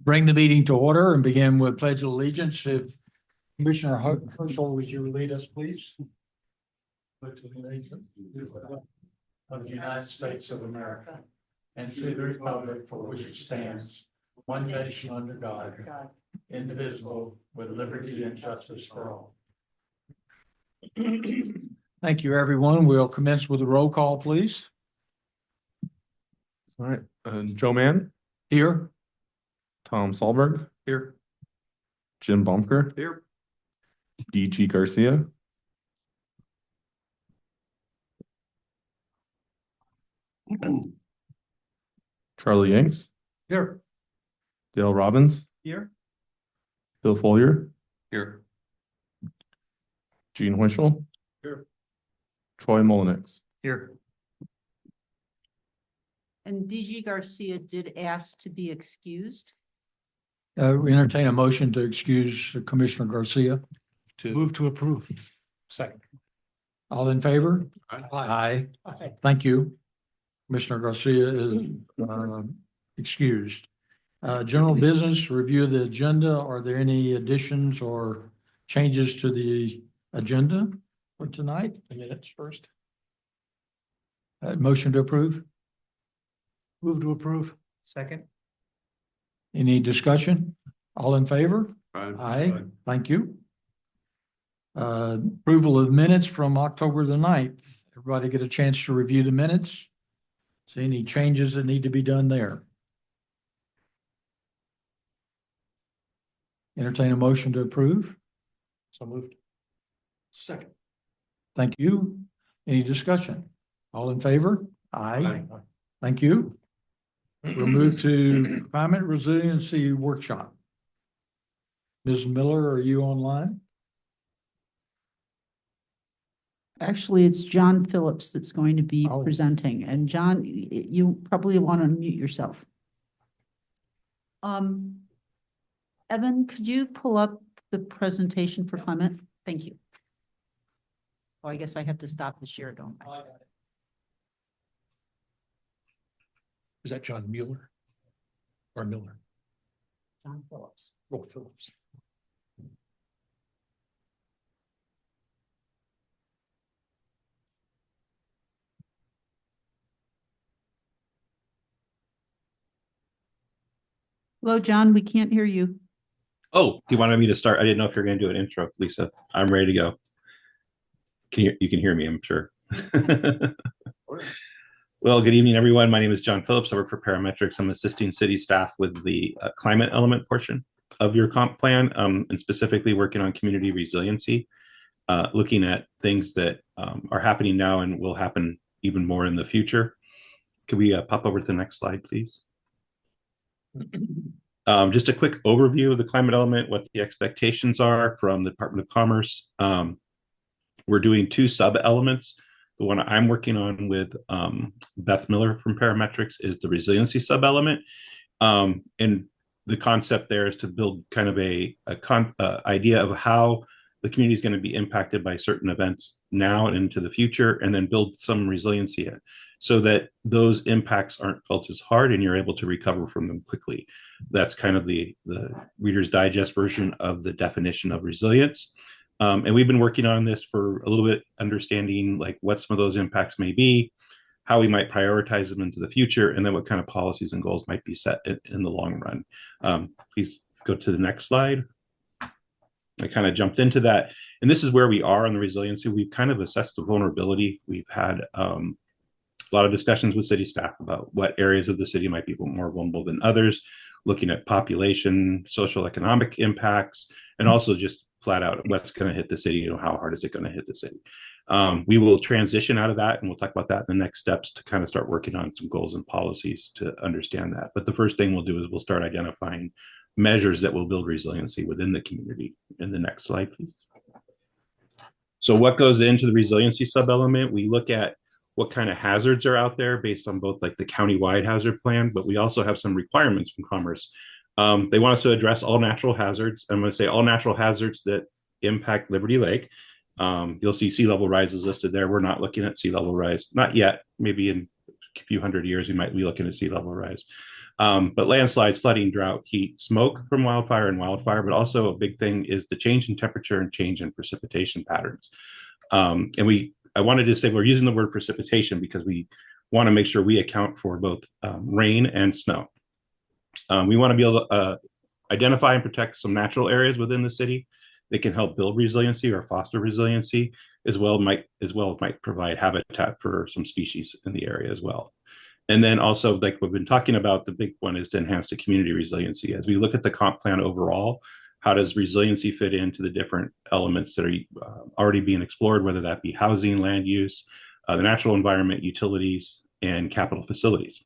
Bring the meeting to order and begin with Pledge of Allegiance. If Commissioner Herschel, would you lead us, please? Pledge of Allegiance of the United States of America and to the republic for which it stands, one nation under God, indivisible, with liberty and justice for all. Thank you, everyone. We'll commence with a roll call, please. All right, Joe Mann, Here. Tom Solberg, Here. Jim Bumker, Here. DG Garcia, Charlie Yanks, Here. Dale Robbins, Here. Bill Follier, Here. Gene Huyschel, Here. Troy Mullenix. Here. And DG Garcia did ask to be excused. We entertain a motion to excuse Commissioner Garcia. Move to approve. Second. All in favor? Aye. Aye. Thank you. Commissioner Garcia is excused. General business, review the agenda. Are there any additions or changes to the agenda for tonight? The minutes first. Motion to approve? Move to approve. Second. Any discussion? All in favor? Aye. Thank you. Approval of minutes from October the 9th. Everybody get a chance to review the minutes? See any changes that need to be done there? Entertain a motion to approve? So moved. Second. Thank you. Any discussion? All in favor? Aye. Thank you. We'll move to climate resiliency workshop. Ms. Miller, are you online? Actually, it's John Phillips that's going to be Oh. presenting. And John, you probably want to unmute yourself. Evan, could you pull up the presentation for climate? Thank you. Oh, I guess I have to stop the share, don't I? Is that John Mueller? Or Miller? John Phillips. Oh, Phillips. Hello, John, we can't hear you. Oh, you wanted me to start? I didn't know if you're going to do an intro, Lisa. I'm ready to go. You can hear me, I'm sure. Well, good evening, everyone. My name is John Phillips. I work for Parametrics. I'm assisting city staff with the climate element portion of your comp plan, and specifically working on community resiliency, looking at things that are happening now and will happen even more in the future. Could we pop over to the next slide, please? Just a quick overview of the climate element, what the expectations are from the Department of Commerce. We're doing two sub-elements. The one I'm working on with Beth Miller from Parametrics is the resiliency sub-element. And the concept there is to build kind of a idea of how the community is going to be impacted by certain events now and into the future, and then build some resiliency in so that those impacts aren't felt as hard and you're able to recover from them quickly. That's kind of the Reader's Digest version of the definition of resilience. And we've been working on this for a little bit, understanding like what some of those impacts may be, how we might prioritize them into the future, and then what kind of policies and goals might be set in the long run. Please go to the next slide. I kind of jumped into that. And this is where we are on the resiliency. We've kind of assessed the vulnerability. We've had a lot of discussions with city staff about what areas of the city might be more vulnerable than others, looking at population, social economic impacts, and also just flat out what's going to hit the city, how hard is it going to hit the city. We will transition out of that, and we'll talk about that in the next steps to kind of start working on some goals and policies to understand that. But the first thing we'll do is we'll start identifying measures that will build resiliency within the community. In the next slide, please. So what goes into the resiliency sub-element? We look at what kind of hazards are out there based on both like the county-wide hazard plan, but we also have some requirements from Commerce. They want us to address all natural hazards. I'm going to say all natural hazards that impact Liberty Lake. You'll see sea level rises listed there. We're not looking at sea level rise, not yet, maybe in few hundred years, we might be looking at sea level rise. But landslides, flooding, drought, heat, smoke from wildfire and wildfire, but also a big thing is the change in temperature and change in precipitation patterns. I wanted to say we're using the word precipitation because we want to make sure we account for both rain and snow. We want to be able to identify and protect some natural areas within the city that can help build resiliency or foster resiliency, as well might provide habitat for some species in the area as well. And then also, like we've been talking about, the big one is to enhance the community resiliency. As we look at the comp plan overall, how does resiliency fit into the different elements that are already being explored, whether that be housing, land use, the natural environment, utilities, and capital facilities.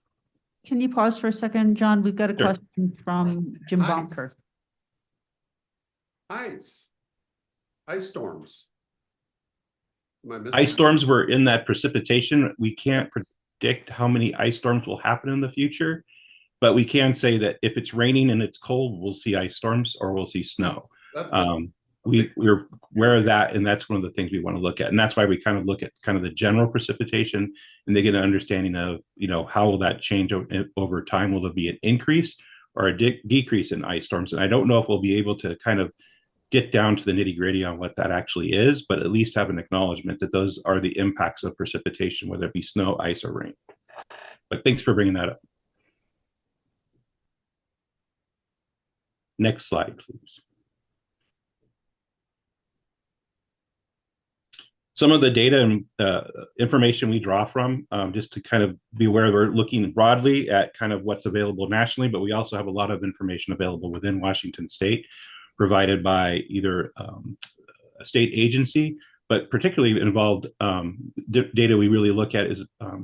Can you pause for a second, John? We've got a Sure. question from Jim Ice. Baumker. Ice storms. Am I missing Ice that? storms were in that precipitation. We can't predict how many ice storms will happen in the future, but we can say that if it's raining and it's cold, we'll see ice storms or we'll see snow. That- We're aware of that, and that's one of the things we want to look at, and that's why we kind of look at kind of the general precipitation, and they get an understanding of, you know, how will that change over time? Will there be an increase or a decrease in ice storms? And I don't know if we'll be able to kind of get down to the nitty gritty on what that actually is, but at least have an acknowledgement that those are the impacts of precipitation, whether it be snow, ice, or rain. But thanks for bringing that up. Next slide, please. Some of the data and information we draw from, just to kind of be aware, we're looking broadly at kind of what's available nationally, but we also have a lot of information available within Washington State, provided by either a state agency, but particularly involved data we really look at is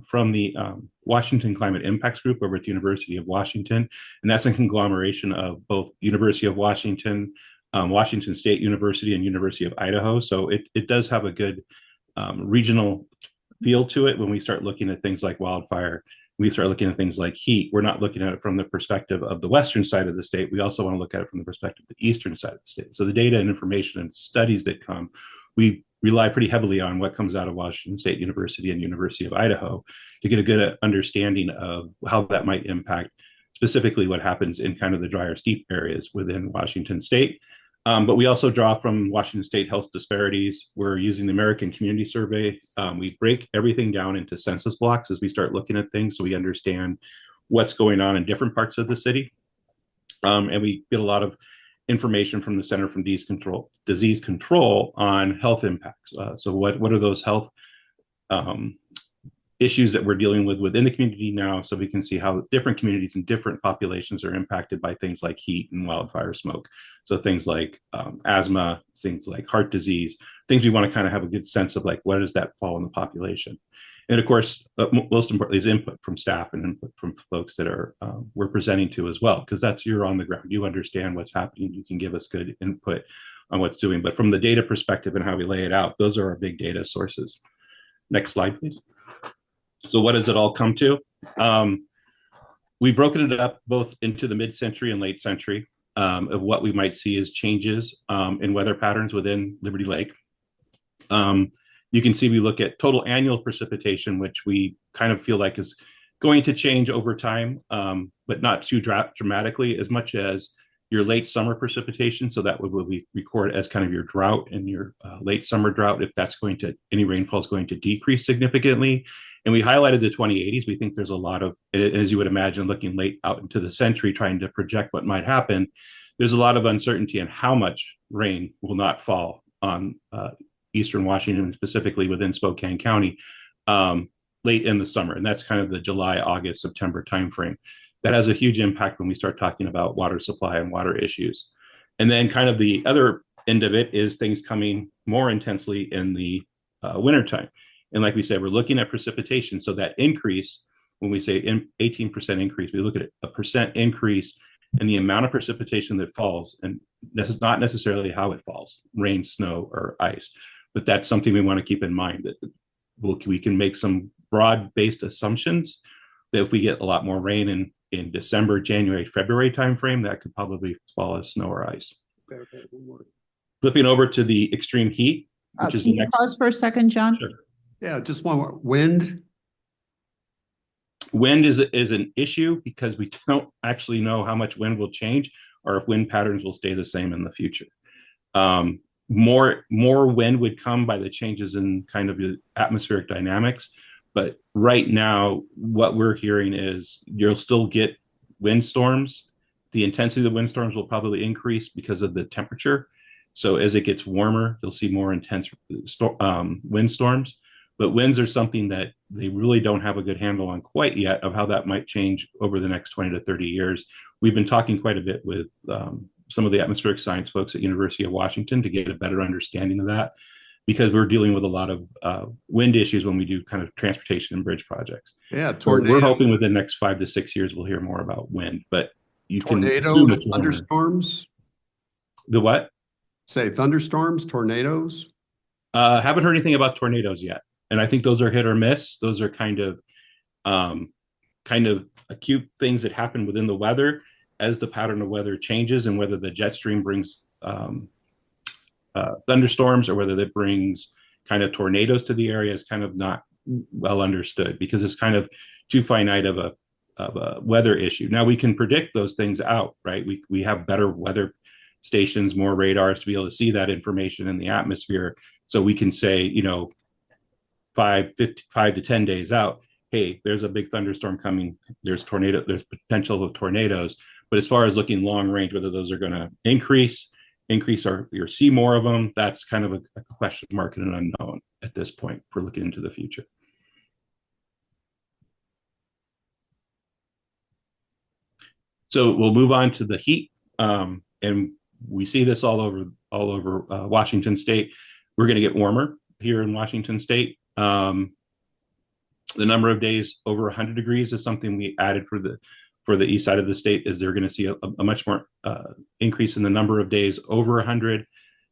from the Washington Climate Impacts Group over at the University of Washington. And that's a conglomeration of both University of Washington, Washington State University, and University of Idaho. So it does have a good regional feel to it when we start looking at things like wildfire. We start looking at things like heat. We're not looking at it from the perspective of the western side of the state. We also want to look at it from the perspective of the eastern side of the state. So the data and information and studies that come, we rely pretty heavily on what comes out of Washington State University and University of Idaho to get a good understanding of how that might impact specifically what happens in kind of the drier, steep areas within Washington State. But we also draw from Washington State health disparities. We're using the American Community Survey. We break everything down into census blocks as we start looking at things so we understand what's going on in different parts of the city. And we get a lot of information from the Center for Disease Control on health impacts. So what are those health issues that we're dealing with within the community now, so we can see how different communities and different populations are impacted by things like heat and wildfire smoke. So things like asthma, things like heart disease, things we want to kind of have a good sense of, like, what does that fall in the population? And of course, most importantly is input from staff and input from folks that are we're presenting to as well, because that's, you're on the ground, you understand what's happening, you can give us good input on what's doing. But from the data perspective and how we lay it out, those are our big data sources. Next slide, please. So what does it all come to? We've broken it up both into the mid-century and late century of what we might see as changes in weather patterns within Liberty Lake. You can see we look at total annual precipitation, which we kind of feel like is going to change over time, but not too dramatically, as much as your late summer precipitation. So that would we record as kind of your drought and your late summer drought, if that's going to, any rainfall is going to decrease significantly. And we highlighted the 2080s. We think there's a lot of, as you would imagine, looking late out into the century, trying to project what might happen. There's a lot of uncertainty in how much rain will not fall on Eastern Washington, specifically within Spokane County, late in the summer. And that's kind of the July, August, September timeframe. That has a huge impact when we start talking about water supply and water issues. And then kind of the other end of it is things coming more intensely in the wintertime. And like we said, we're looking at precipitation. So that increase, when we say 18% increase, we look at a percent increase in the amount of precipitation that falls. And this is not necessarily how it falls, rain, snow, or ice. But that's something we want to keep in mind, that we can make some broad-based assumptions that if we get a lot more rain in December, January, February timeframe, that could probably fall as snow or ice. Okay, one more. Flipping over to the extreme heat, which is Can the you next. pause for a second, John? Sure. Yeah, just one more. Wind. Wind is an issue because we don't actually know how much wind will change or if wind patterns will stay the same in the future. More wind would come by the changes in kind of the atmospheric dynamics. But right now, what we're hearing is you'll still get windstorms. The intensity of the windstorms will probably increase because of the temperature. So as it gets warmer, you'll see more intense windstorms. But winds are something that they really don't have a good handle on quite yet of how that might change over the next 20 to 30 years. We've been talking quite a bit with some of the atmospheric science folks at University of Washington to get a better understanding of that, because we're dealing with a lot of wind issues when we do kind of transportation and bridge projects. Yeah, So we're tornado, hoping within the next 5 to 6 years, we'll hear more about wind, but you can assume tornadoes, it's warmer. thunderstorms, The what? say thunderstorms, tornadoes. Haven't heard anything about tornadoes yet. And I think those are hit or miss. Those are kind of acute things that happen within the weather as the pattern of weather changes, and whether the jet stream brings thunderstorms or whether that brings kind of tornadoes to the area is kind of not well understood, because it's kind of too finite of a weather issue. Now we can predict those things out, right? We have better weather stations, more radars to be able to see that information in the atmosphere. So we can say, 5 to 10 days out, hey, there's a big thunderstorm coming. There's potential of tornadoes. But as far as looking long range, whether those are going to increase or see more of them, that's kind of a question mark and an unknown at this point for looking into the future. So we'll move on to the heat, and we see this all over Washington State. We're going to get warmer here in Washington State. The number of days over 100 degrees is something we added for the east side of the state, is they're going to see a much more increase in the number of days over 100.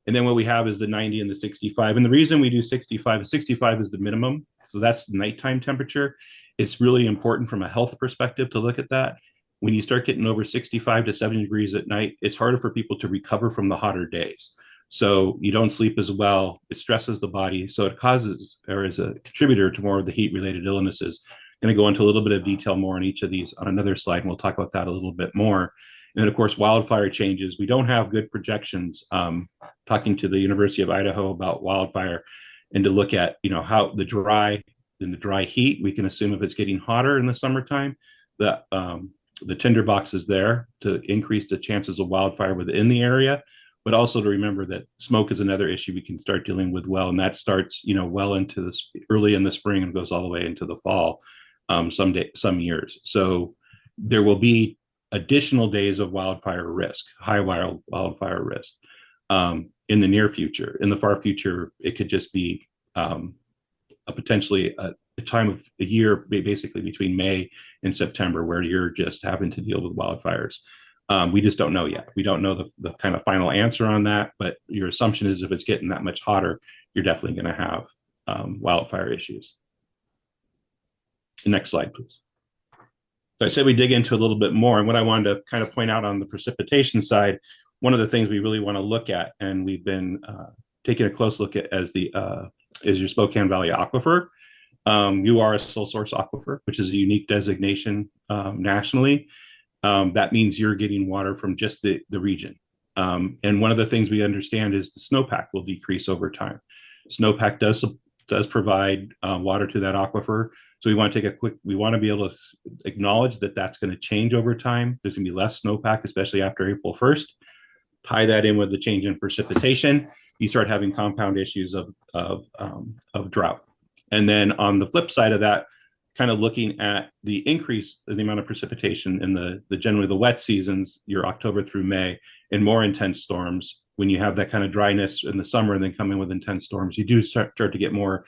And then what we have is the 90 and the 65. And the reason we do 65 is the minimum. So that's nighttime temperature. It's really important from a health perspective to look at that. When you start getting over 65 to 70 degrees at night, it's harder for people to recover from the hotter days. So you don't sleep as well. It stresses the body. So it causes, or is a contributor to more of the heat-related illnesses. I'm going to go into a little bit of detail more on each of these on another slide, and we'll talk about that a little bit more. And then, of course, wildfire changes. We don't have good projections. Talking to the University of Idaho about wildfire, and to look at, how the dry heat, we can assume if it's getting hotter in the summertime, that the tinderbox is there to increase the chances of wildfire within the area. But also to remember that smoke is another issue we can start dealing with well, and that starts, well into this early in the spring and goes all the way into the fall, some years. So there will be additional days of wildfire risk, high wildfire risk, in the near future. In the far future, it could just be potentially a time of a year, basically between May and September, where you're just having to deal with wildfires. We just don't know yet. We don't know the kind of final answer on that, but your assumption is if it's getting that much hotter, you're definitely going to have wildfire issues. Next slide, please. So I said we dig into a little bit more, and what I wanted to kind of point out on the precipitation side, one of the things we really want to look at, and we've been taking a close look at, is your Spokane Valley Aquifer. You are a sole source aquifer, which is a unique designation nationally. That means you're getting water from just the region. And one of the things we understand is the snowpack will decrease over time. Snowpack does provide water to that aquifer. So we want to we want to be able to acknowledge that that's going to change over time. There's going to be less snowpack, especially after April 1st. Tie that in with the change in precipitation. You start having compound issues of drought. And then on the flip side of that, kind of looking at the increase in the amount of precipitation in the generally the wet seasons, your October through May, and more intense storms. When you have that kind of dryness in the summer and then come in with intense storms, you do start to get more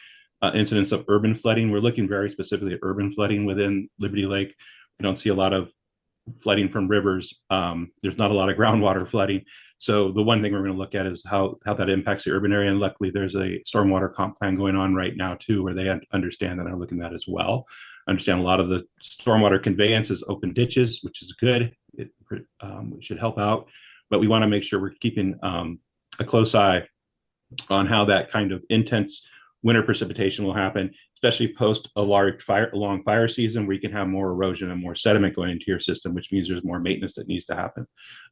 incidents of urban flooding. We're looking very specifically at urban flooding within Liberty Lake. We don't see a lot of flooding from rivers. There's not a lot of groundwater flooding. So the one thing we're going to look at is how that impacts the urban area. And luckily, there's a stormwater comp plan going on right now, too, where they understand that and are looking at that as well. Understand a lot of the stormwater conveyance is open ditches, which is good. It should help out. But we want to make sure we're keeping a close eye on how that kind of intense winter precipitation will happen. especially post a long fire season where you can have more erosion and more sediment going into your system, which means there's more maintenance that needs to happen,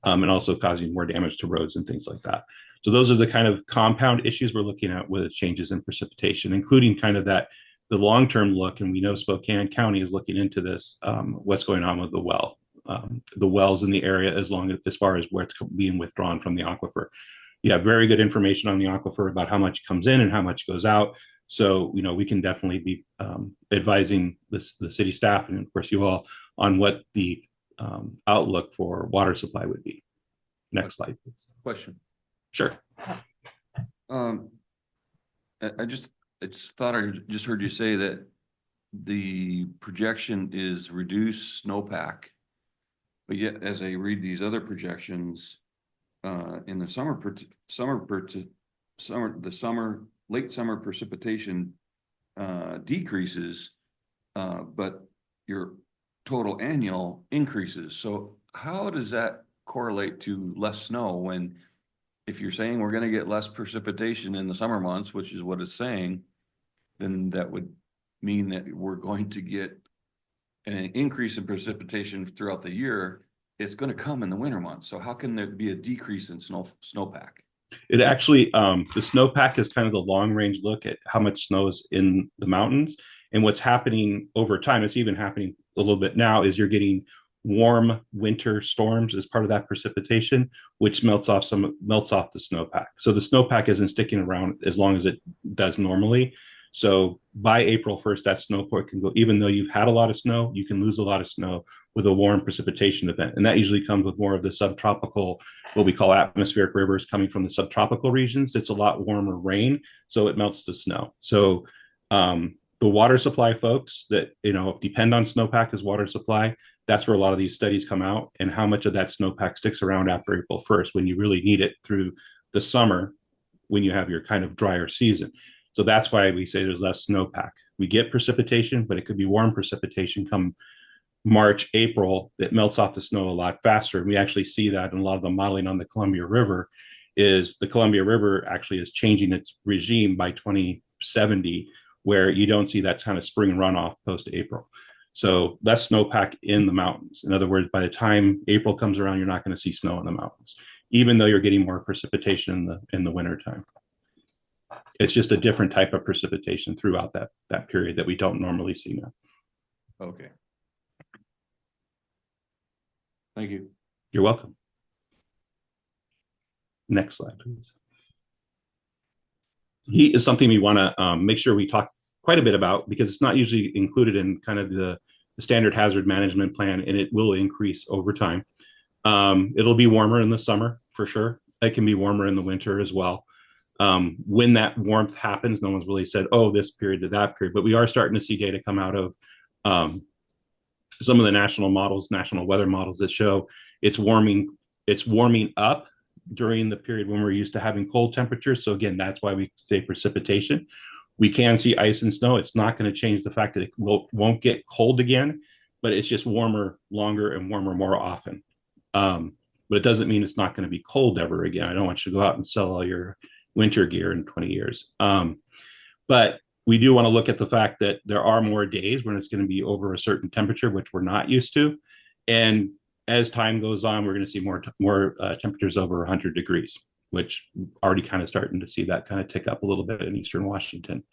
and also causing more damage to roads and things like that. So those are the kind of compound issues we're looking at with changes in precipitation, including kind of the long-term look. And we know Spokane County is looking into this, what's going on with the wells in the area, as far as where it's being withdrawn from the aquifer. You have very good information on the aquifer about how much comes in and how much goes out. So, we can definitely be advising the city staff and of course you all on what the outlook for water supply would be. Next slide, please. Question. Sure. I just thought I just heard you say that the projection is reduced snowpack. But yet, as I read these other projections, in the late summer precipitation decreases, but your total annual increases. So how does that correlate to less snow when, if you're saying we're going to get less precipitation in the summer months, which is what it's saying, then that would mean that we're going to get an increase in precipitation throughout the year. It's going to come in the winter months. So how can there be a decrease in snowpack? It actually, the snowpack is kind of the long range look at how much snow is in the mountains. And what's happening over time, it's even happening a little bit now, is you're getting warm winter storms as part of that precipitation, which melts off the snowpack. So the snowpack isn't sticking around as long as it does normally. So by April 1st, that snowpack can go, even though you've had a lot of snow, you can lose a lot of snow with a warm precipitation event. And that usually comes with more of the subtropical, what we call atmospheric rivers coming from the subtropical regions. It's a lot warmer rain, so it melts the snow. So the water supply folks that, depend on snowpack as water supply, that's where a lot of these studies come out, and how much of that snowpack sticks around after April 1st when you really need it through the summer when you have your kind of drier season. So that's why we say there's less snowpack. We get precipitation, but it could be warm precipitation come March, April, that melts off the snow a lot faster. And we actually see that in a lot of the modeling on the Columbia River. Is the Columbia River actually is changing its regime by 2070, where you don't see that kind of spring runoff post-April. So less snowpack in the mountains. In other words, by the time April comes around, you're not going to see snow in the mountains, even though you're getting more precipitation in the wintertime. It's just a different type of precipitation throughout that period that we don't normally see now. Okay. Thank you. You're welcome. Next slide, please. Heat is something we want to make sure we talk quite a bit about, because it's not usually included in kind of the standard hazard management plan, and it will increase over time. It'll be warmer in the summer for sure. It can be warmer in the winter as well. When that warmth happens, no one's really said, oh, this period to that period, but we are starting to see data come out of some of the national weather models that show it's warming up during the period when we're used to having cold temperatures. So again, that's why we say precipitation. We can see ice and snow. It's not going to change the fact that it won't get cold again, but it's just warmer longer and warmer more often. But it doesn't mean it's not going to be cold ever again. I don't want you to go out and sell all your winter gear in 20 years. But we do want to look at the fact that there are more days when it's going to be over a certain temperature, which we're not used to. And as time goes on, we're going to see more temperatures over 100 degrees, which already kind of starting to see that kind of tick up a little bit in Eastern Washington.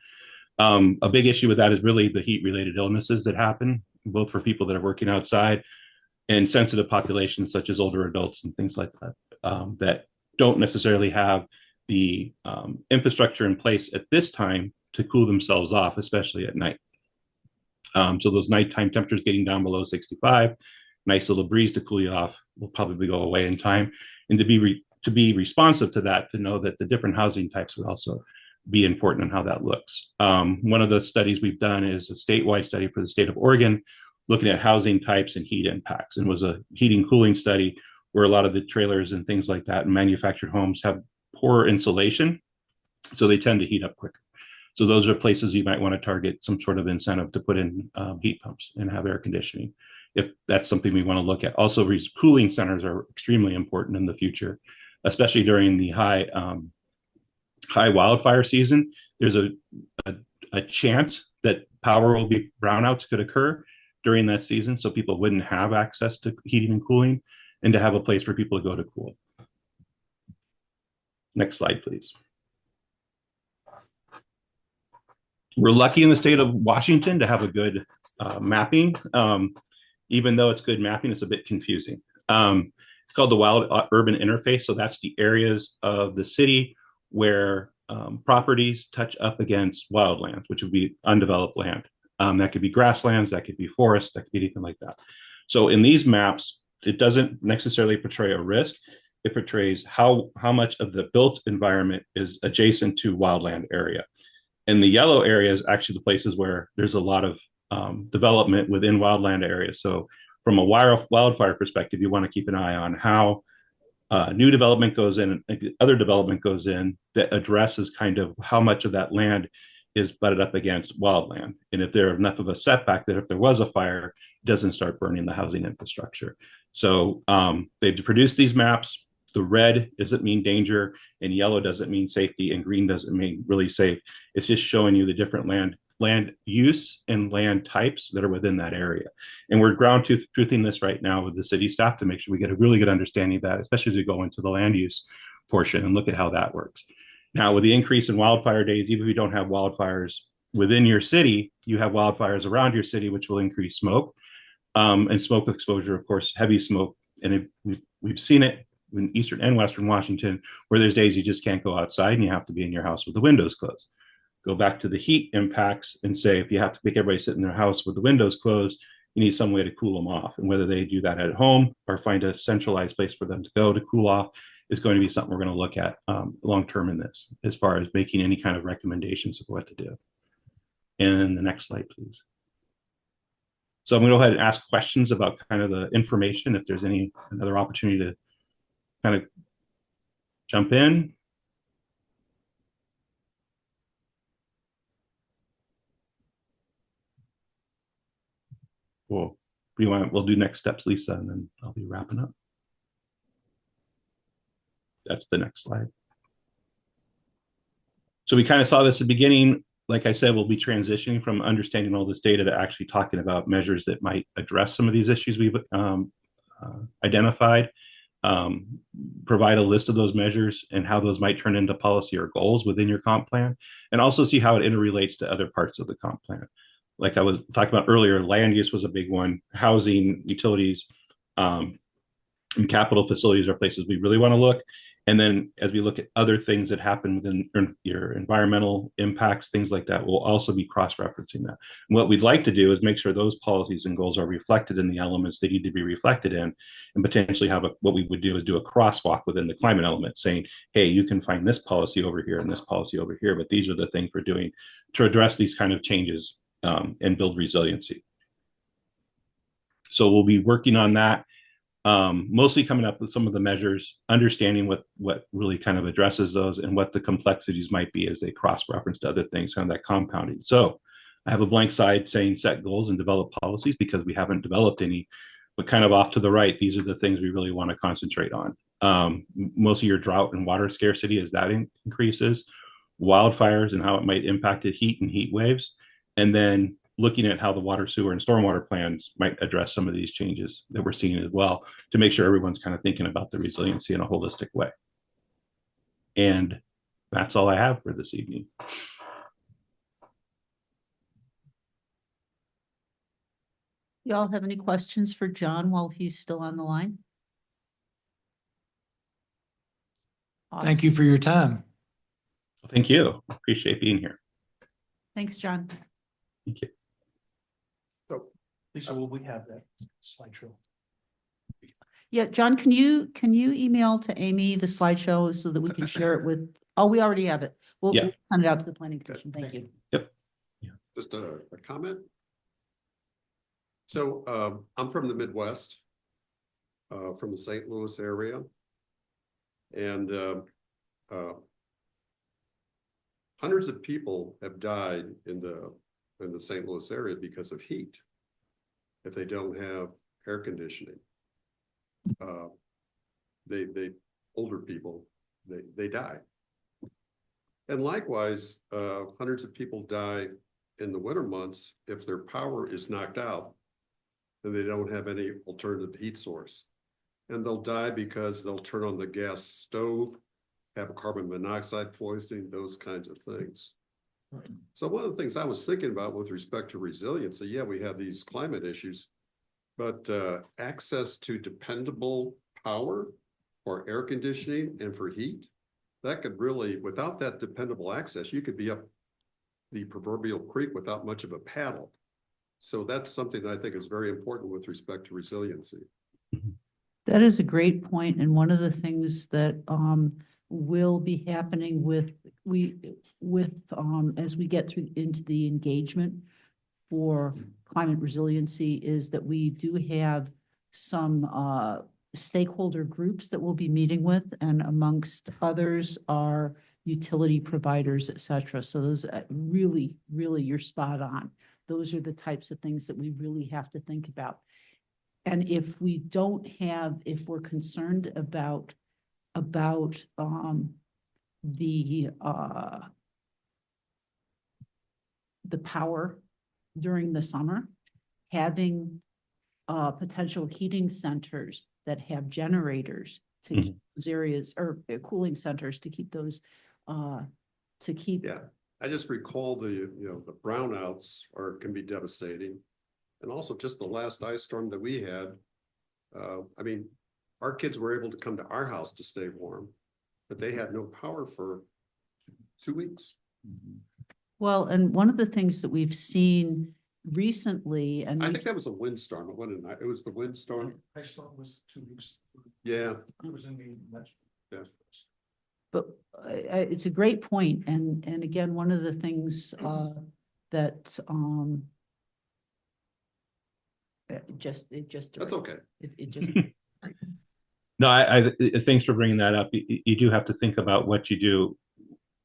A big issue with that is really the heat-related illnesses that happen, both for people that are working outside and sensitive populations such as older adults and things like that, that don't necessarily have the infrastructure in place at this time to cool themselves off, especially at night. So those nighttime temperatures getting down below 65, nice little breeze to cool you off will probably go away in time. And to be responsive to that, to know that the different housing types would also be important in how that looks. One of the studies we've done is a statewide study for the state of Oregon, looking at housing types and heat impacts, and was a heating cooling study where a lot of the trailers and things like that and manufactured homes have poor insulation, so they tend to heat up quicker. So those are places you might want to target some sort of incentive to put in heat pumps and have air conditioning, if that's something we want to look at. Also, cooling centers are extremely important in the future, especially during the high wildfire season. There's a chance that power will be brownouts could occur during that season, so people wouldn't have access to heating and cooling, and to have a place for people to go to cool. Next slide, please. We're lucky in the state of Washington to have a good mapping. Even though it's good mapping, it's a bit confusing. It's called the Wild Urban Interface. So that's the areas of the city where properties touch up against wildlands, which would be undeveloped land. That could be grasslands, that could be forests, that could be anything like that. So in these maps, it doesn't necessarily portray a risk. It portrays how much of the built environment is adjacent to wildland area. And the yellow area is actually the places where there's a lot of development within wildland areas. So from a wildfire perspective, you want to keep an eye on how new development goes in and other development goes in that addresses kind of how much of that land is butted up against wildland. And if there's enough of a setback that if there was a fire, it doesn't start burning the housing infrastructure. So they've produced these maps. The red doesn't mean danger, and yellow doesn't mean safety, and green doesn't mean really safe. It's just showing you the different land use and land types that are within that area. And we're ground truthing this right now with the city staff to make sure we get a really good understanding of that, especially as we go into the land use portion and look at how that works. Now, with the increase in wildfire days, even if you don't have wildfires within your city, you have wildfires around your city, which will increase smoke and smoke exposure, of course, heavy smoke. And we've seen it in Eastern and Western Washington, where there's days you just can't go outside and you have to be in your house with the windows closed. Go back to the heat impacts and say, if you have to make everybody sit in their house with the windows closed, you need some way to cool them off. And whether they do that at home or find a centralized place for them to go to cool off is going to be something we're going to look at long-term in this, as far as making any kind of recommendations of what to do. And the next slide, please. So I'm going to go ahead and ask questions about kind of the information, if there's another opportunity to kind of jump in. We'll do next steps, Lisa, and then I'll be wrapping up. That's the next slide. So we kind of saw this at the beginning. Like I said, we'll be transitioning from understanding all this data to actually talking about measures that might address some of these issues we've identified. Provide a list of those measures and how those might turn into policy or goals within your comp plan, and also see how it interrelates to other parts of the comp plan. Like I was talking about earlier, land use was a big one, housing, utilities, and capital facilities are places we really want to look. And then as we look at other things that happen within your environmental impacts, things like that, we'll also be cross-referencing that. And what we'd like to do is make sure those policies and goals are reflected in the elements they need to be reflected in, and potentially have what we would do is do a crosswalk within the climate element saying, hey, you can find this policy over here and this policy over here, but these are the things we're doing to address these kind of changes and build resiliency. So we'll be working on that. Mostly coming up with some of the measures, understanding what really kind of addresses those and what the complexities might be as they cross-reference to other things, kind of that compounding. So I have a blank side saying set goals and develop policies because we haven't developed any, but kind of off to the right, these are the things we really want to concentrate on. Most of your drought and water scarcity as that increases, wildfires and how it might impact the heat and heat waves, and then looking at how the water, sewer, and stormwater plans might address some of these changes that we're seeing as well, to make sure everyone's kind of thinking about the resiliency in a holistic way. And that's all I have for this evening. Y'all have any questions for John while he's still on the line? Thank you for your time. Thank you. Appreciate being here. Thanks, John. Thank you. So Lisa, will we have that slideshow? Yeah, John, can you email to Amy the slideshow so that we can share it with, oh, we already have it. We'll Yeah. send it out to the planning commission. Thank you. Just a comment. So I'm from the Midwest, from the St. Louis area. And hundreds of people have died in the St. Louis area because of heat. If they don't have air conditioning, older people, they die. And likewise, hundreds of people die in the winter months, if their power is knocked out, then they don't have any alternative heat source. And they'll die because they'll turn on the gas stove, have carbon monoxide poisoning, those kinds of things. So one of the things I was thinking about with respect to resiliency, yeah, we have these climate issues, but access to dependable power for air conditioning and for heat, that could really, without that dependable access, you could be up the proverbial creek without much of a paddle. So that's something that I think is very important with respect to resiliency. That is a great point, and one of the things that will be happening as we get through into the engagement for climate resiliency is that we do have some stakeholder groups that we'll be meeting with, and amongst others are utility providers, et cetera. So those really, you're spot on. Those are the types of things that we really have to think about. And if we're concerned about the power during the summer, having potential heating centers that have generators to keep those areas, or cooling centers to keep those Yeah, I just recall the brownouts can be devastating. And also just the last ice storm that we had. I mean, our kids were able to come to our house to stay warm, but they had no power for 2 weeks. Well, and one of the things that we've seen recently, and I think that was a windstorm. It wasn't. It was the windstorm. Ice storm was 2 weeks. Yeah. It was in the, that's. Yeah. but it's a great point. And again, one of the things that it just. That's okay. It just. No, I thanks for bringing that up. You do have to think about what you do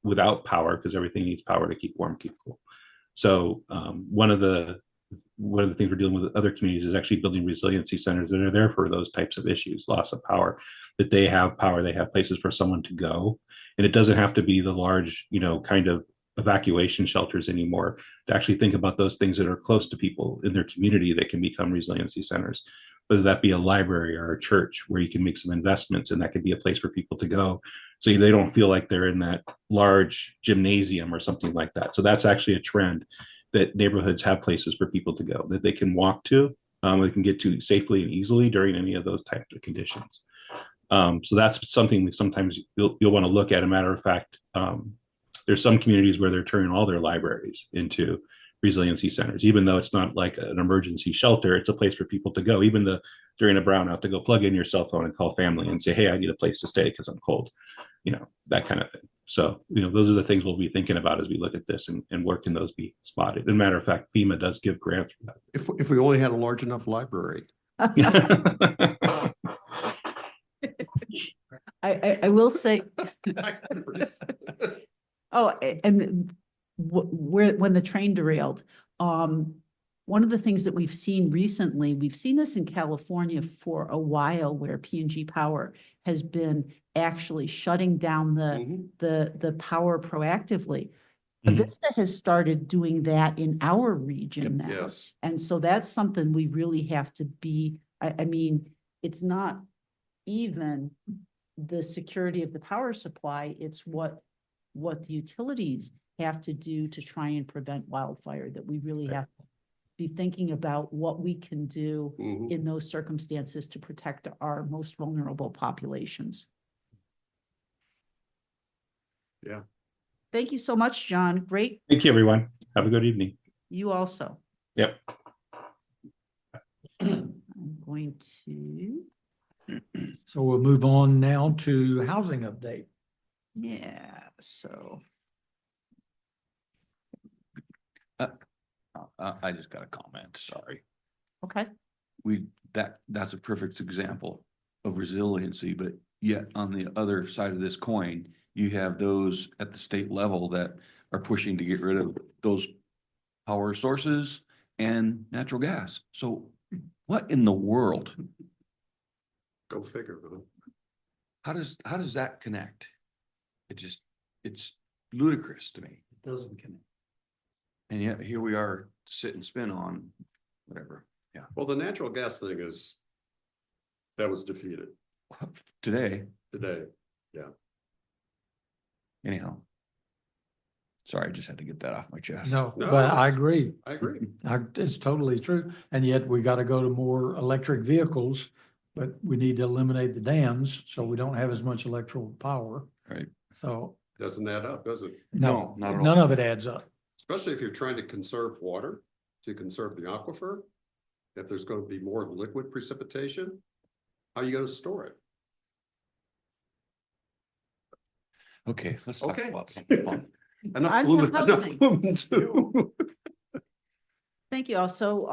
without power, because everything needs power to keep warm, keep cool. So one of the things we're dealing with other communities is actually building resiliency centers that are there for those types of issues, loss of power, that they have power, they have places for someone to go. And it doesn't have to be the large, kind of evacuation shelters anymore, to actually think about those things that are close to people in their community that can become resiliency centers, whether that be a library or a church where you can make some investments, and that could be a place for people to go so they don't feel like they're in that large gymnasium or something like that. So that's actually a trend, that neighborhoods have places for people to go that they can walk to, they can get to safely and easily during any of those types of conditions. So that's something that sometimes you'll want to look at. A matter of fact, there's some communities where they're turning all their libraries into resiliency centers, even though it's not like an emergency shelter. It's a place for people to go, even during a brownout, to go plug in your cell phone and call family and say, hey, I need a place to stay because I'm cold, that kind of thing. So, those are the things we'll be thinking about as we look at this, and where can those be spotted. As a matter of fact, FEMA does give grants for that. If we only had a large enough library. I will say. Oh, and when the train derailed, one of the things that we've seen recently, we've seen this in California for a while, where P&G Power has been actually shutting down the power proactively. Vista has started doing that in our region now. Yes. And so that's something we really have to be, I mean, it's not even the security of the power supply, it's what the utilities have to do to try and prevent wildfire, that we really have to be thinking about what we can do in those circumstances to protect our most vulnerable populations. Yeah. Thank you so much, John. Great. Thank you, everyone. Have a good evening. You also. Yep. I'm going to, So we'll move on now to housing update. yeah, so. I just got a comment, sorry. Okay. That's a perfect example of resiliency, but yet on the other side of this coin, you have those at the state level that are pushing to get rid of those power sources and natural gas. So what in the world? Go figure. How does that connect? It's ludicrous to me. It doesn't connect. And yet here we are sit and spin on whatever, Well, the natural gas thing that was defeated today, today. anyhow. Sorry, I just had to get that off my chest. No, No, but I it's- agree. I agree. It's totally true. And yet we got to go to more electric vehicles, but we need to eliminate the dams so we don't have as much electrical power. Right. So Doesn't add up, does it? No, not at all. none of it adds up. Especially if you're trying to conserve water, to conserve the aquifer. If there's going to be more liquid precipitation, how are you going to store it? Okay, let's talk Okay. about something fun. Enough On to gloom, enough housing. gloom too. Thank you all. So,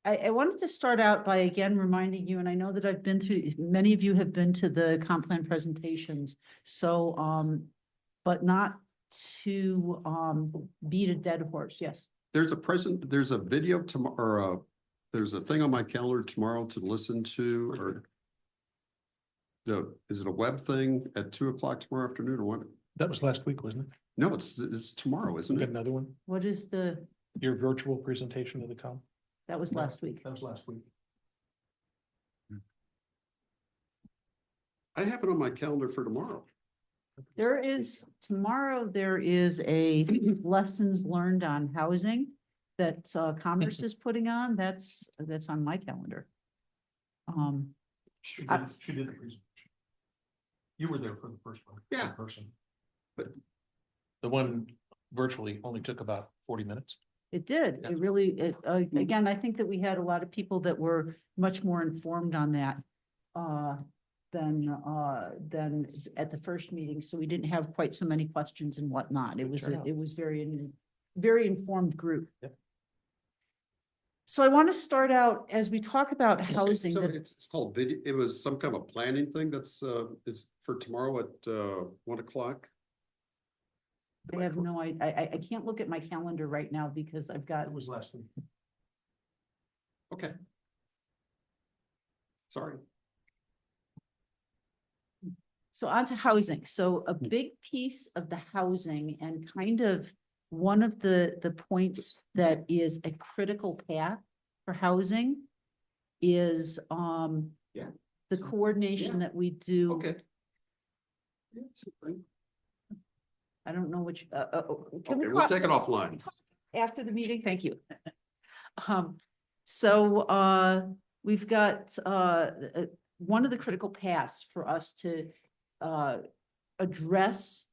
I wanted to start out by again reminding you, and I know that I've been through, many of you have been to the comp plan presentations. So, but not to, beat a dead horse. Yes. There's a video tomorrow, or there's a thing on my calendar tomorrow to listen to, or is it a web thing at 2:00 tomorrow afternoon or what? That was last week, wasn't it? No, it's tomorrow, isn't We got it? another one? What is Your virtual presentation of the com? that was last week. That was last week. I have it on my calendar for tomorrow. Tomorrow there is a lessons learned on housing that Commerce is putting on. That's on my calendar. She I- did the presentation. You were there for the first one. Yeah. In person. But- The one virtually only took about 40 minutes. It did. Yeah. It really, again, I think that we had a lot of people that were much more informed on that than at the first meeting. So we didn't have quite so many questions and whatnot. It was, turnout. it was very informed group. Yep. So I want to start out as we talk about housing. So that- it's called video, it was some kind of a planning thing that's, is for tomorrow at, 1:00. I have no, I can't look at my calendar right now because I've got, It was last week. Okay. Sorry. so on to housing. So a big piece of the housing and kind of one of the points that is a critical path for housing is, Yeah. the coordination that we do. Okay. I don't know which, can Okay, we we'll talk take it offline. after the meeting? Thank you. We've got, one of the critical paths for us to, address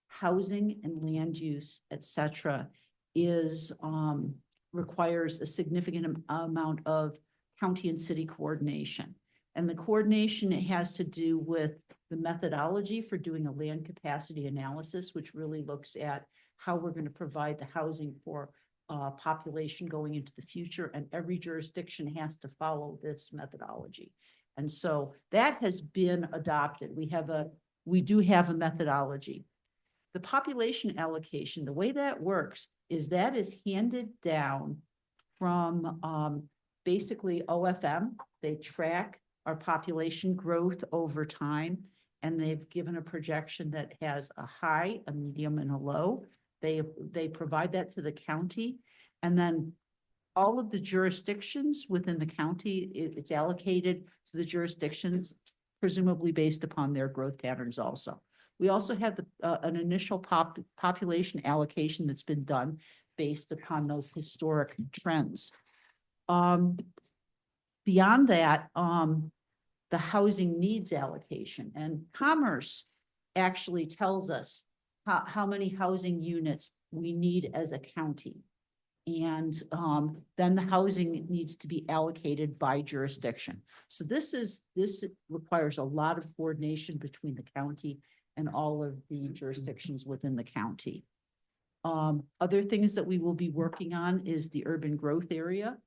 housing and land use, et cetera, is, requires a significant amount of county and city coordination. And the coordination, it has to do with the methodology for doing a land capacity analysis, which really looks at how we're going to provide the housing for population going into the future, and every jurisdiction has to follow this methodology. And so that has been adopted. We do have a methodology. The population allocation, the way that works is that is handed down from basically OFM. They track our population growth over time, and they've given a projection that has a high, a medium, and a low. They provide that to the county, and then all of the jurisdictions within the county, it's allocated to the jurisdictions, presumably based upon their growth patterns also. We also have an initial population allocation that's been done based upon those historic trends. Beyond that, the housing needs allocation, and Commerce actually tells us how many housing units we need as a county. And then the housing needs to be allocated by jurisdiction. So this requires a lot of coordination between the county and all of the jurisdictions within the county. Other things that we will be working on is the urban growth area.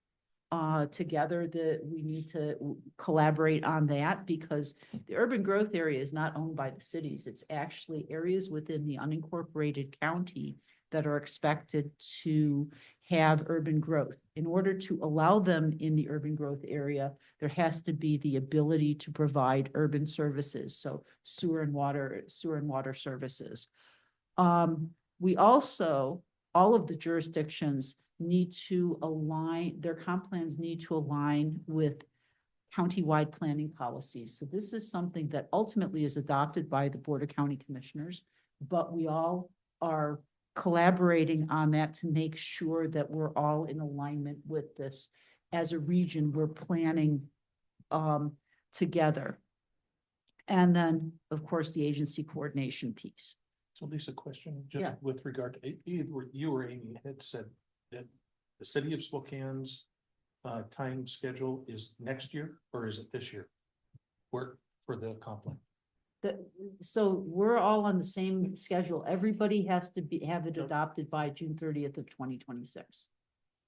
Together we need to collaborate on that, because the urban growth area is not owned by the cities. It's actually areas within the unincorporated county that are expected to have urban growth. In order to allow them in the urban growth area, there has to be the ability to provide urban services, so sewer and water services. We also all of the jurisdictions need to align, their comp plans need to align with countywide planning policies. So this is something that ultimately is adopted by the Board of County Commissioners, but we all are collaborating on that to make sure that we're all in alignment with this. As a region, we're planning together. And then, of course, the agency coordination piece. So Lisa, question, Yeah. just with regard to, either you or Amy had said that the city of Spokane's time schedule is next year, or is it this year? For the comp plan? So we're all on the same schedule. Everybody has to have it Yep. adopted by June 30th of 2026.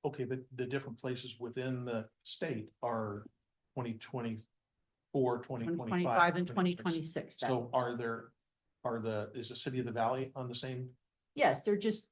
Okay, the different places within the state are 2024, 2025 and 2026. So is the city of the valley on the same? Yes, they're just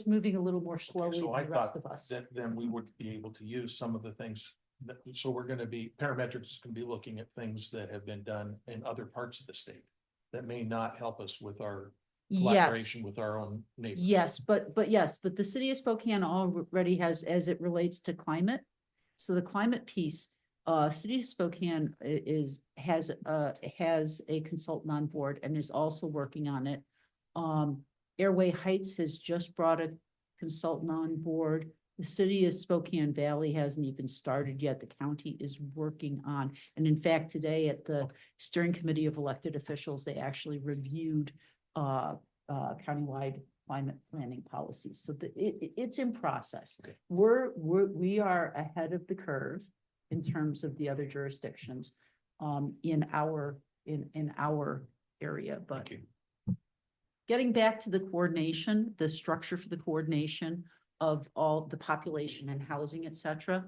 moving a little more slowly So than I the rest thought of us. that then we would be able to use some of the things that, so we're gonna be, parametrics is gonna be looking at things that have been done in other parts of the state that may not help us with our Yes, collaboration with our own neighbors. yes, but the city of Spokane already has, as it relates to climate. So the climate piece, city of Spokane has a consultant on board and is also working on it. Airway Heights has just brought a consultant on board. The city of Spokane Valley hasn't even started yet. The county is working on, and in fact, today at the steering committee of elected officials, they actually reviewed countywide climate planning policies. So it's in process. Okay. We are ahead of the curve in terms of the other jurisdictions in our area, but. Thank you. Getting back to the coordination, the structure for the coordination of all the population and housing, et cetera.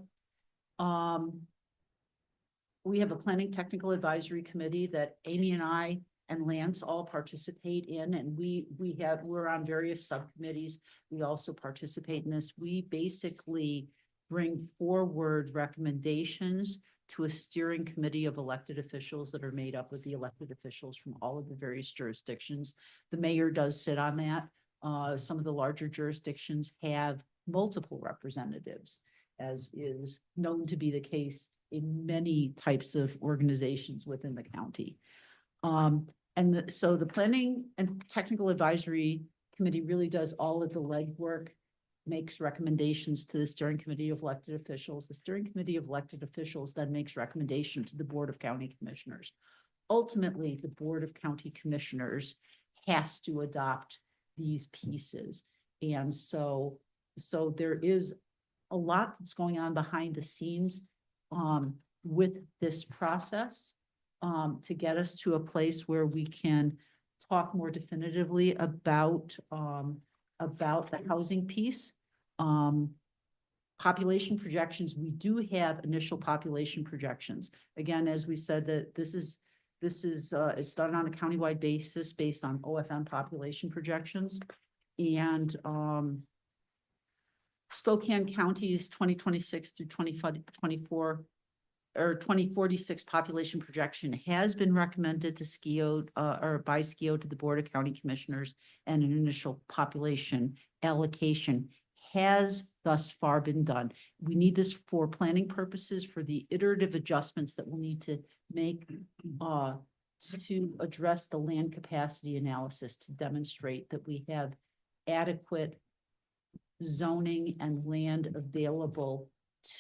We have a planning technical advisory committee that Amy and I and Lance all participate in, and we're on various subcommittees. We also participate in this. We basically bring forward recommendations to a steering committee of elected officials that are made up of the elected officials from all of the various jurisdictions. The mayor does sit on that. Some of the larger jurisdictions have multiple representatives, as is known to be the case in many types of organizations within the county. So the Planning and Technical Advisory Committee really does all of the legwork, makes recommendations to the steering committee of elected officials. The steering committee of elected officials then makes recommendations to the Board of County Commissioners. Ultimately, the Board of County Commissioners has to adopt these pieces. And so there is a lot that's going on behind the scenes with this process to get us to a place where we can talk more definitively about the housing piece. Population projections, we do have initial population projections. Again, as we said, that this is it's done on a countywide basis based on OFM population projections. And Spokane County's 2026 through 2024 or 2046 population projection has been recommended to SCIO or by SCIO to the Board of County Commissioners, and an initial population allocation has thus far been done. We need this for planning purposes, for the iterative adjustments that we'll need to make to address the land capacity analysis to demonstrate that we have adequate zoning and land available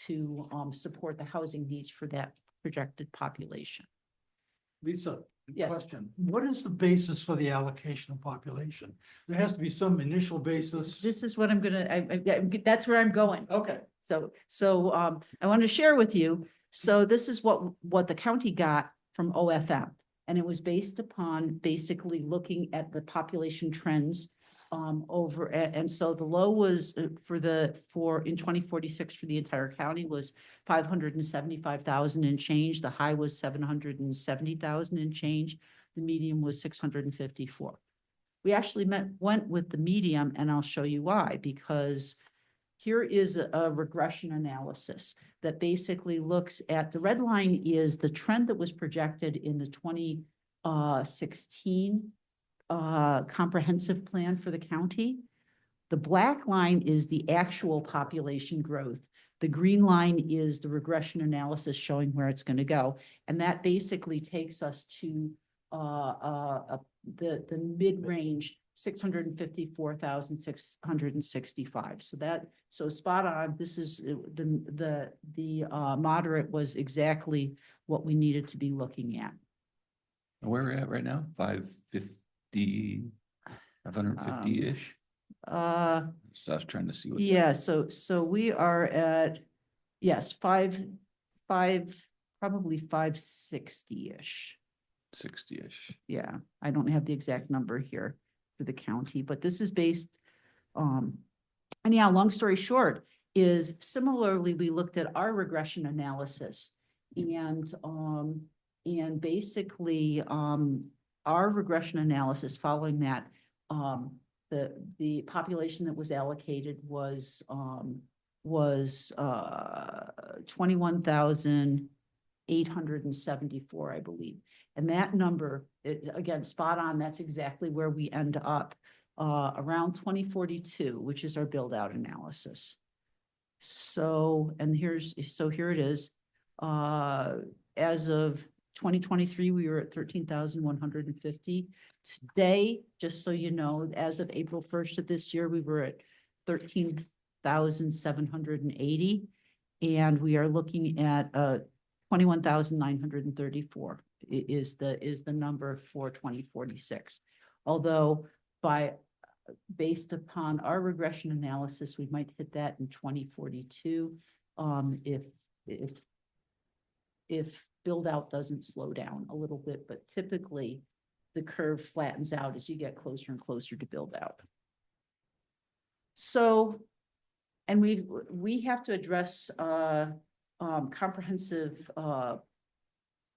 to support the housing needs for that projected population. Lisa, Yes. question. What is the basis for the allocation of population? There has to be some initial basis. This is what I'm that's where I'm going. Okay. So I want to share with you. So this is what the county got from OFM. And it was based upon basically looking at the population trends and so the low was for in 2046 for the entire county was 575,000 and change. The high was 770,000 and change. The medium was 654. We actually went with the medium, and I'll show you why, because here is a regression analysis that basically looks at the red line is the trend that was projected in the 2016 comprehensive plan for the county. The black line is the actual population growth. The green line is the regression analysis showing where it's going to go. And that basically takes us to the mid-range, 654,665. So spot on. This is the moderate was exactly what we needed to be looking at. Where we're at right now, 550, 550-ish? So I was trying to see what. Yeah, so we are at, yes, probably 560-ish. 60-ish. Yeah, I don't have the exact number here for the county, but this is based, and yeah, long story short is similarly, we looked at our regression analysis and basically, our regression analysis following that, the population that was allocated was 21,874, I believe. And that number, again, spot on, that's exactly where we end up, around 2042, which is our build out analysis. So, here it is. As of 2023, we were at 13,150. Today, just so you know, as of April 1st of this year, we were at 13,780. And we are looking at 21,934 is the number for 2046. Although based upon our regression analysis, we might hit that in 2042 if build out doesn't slow down a little bit, but typically the curve flattens out as you get closer and closer to build out. So, and we have to address comprehensive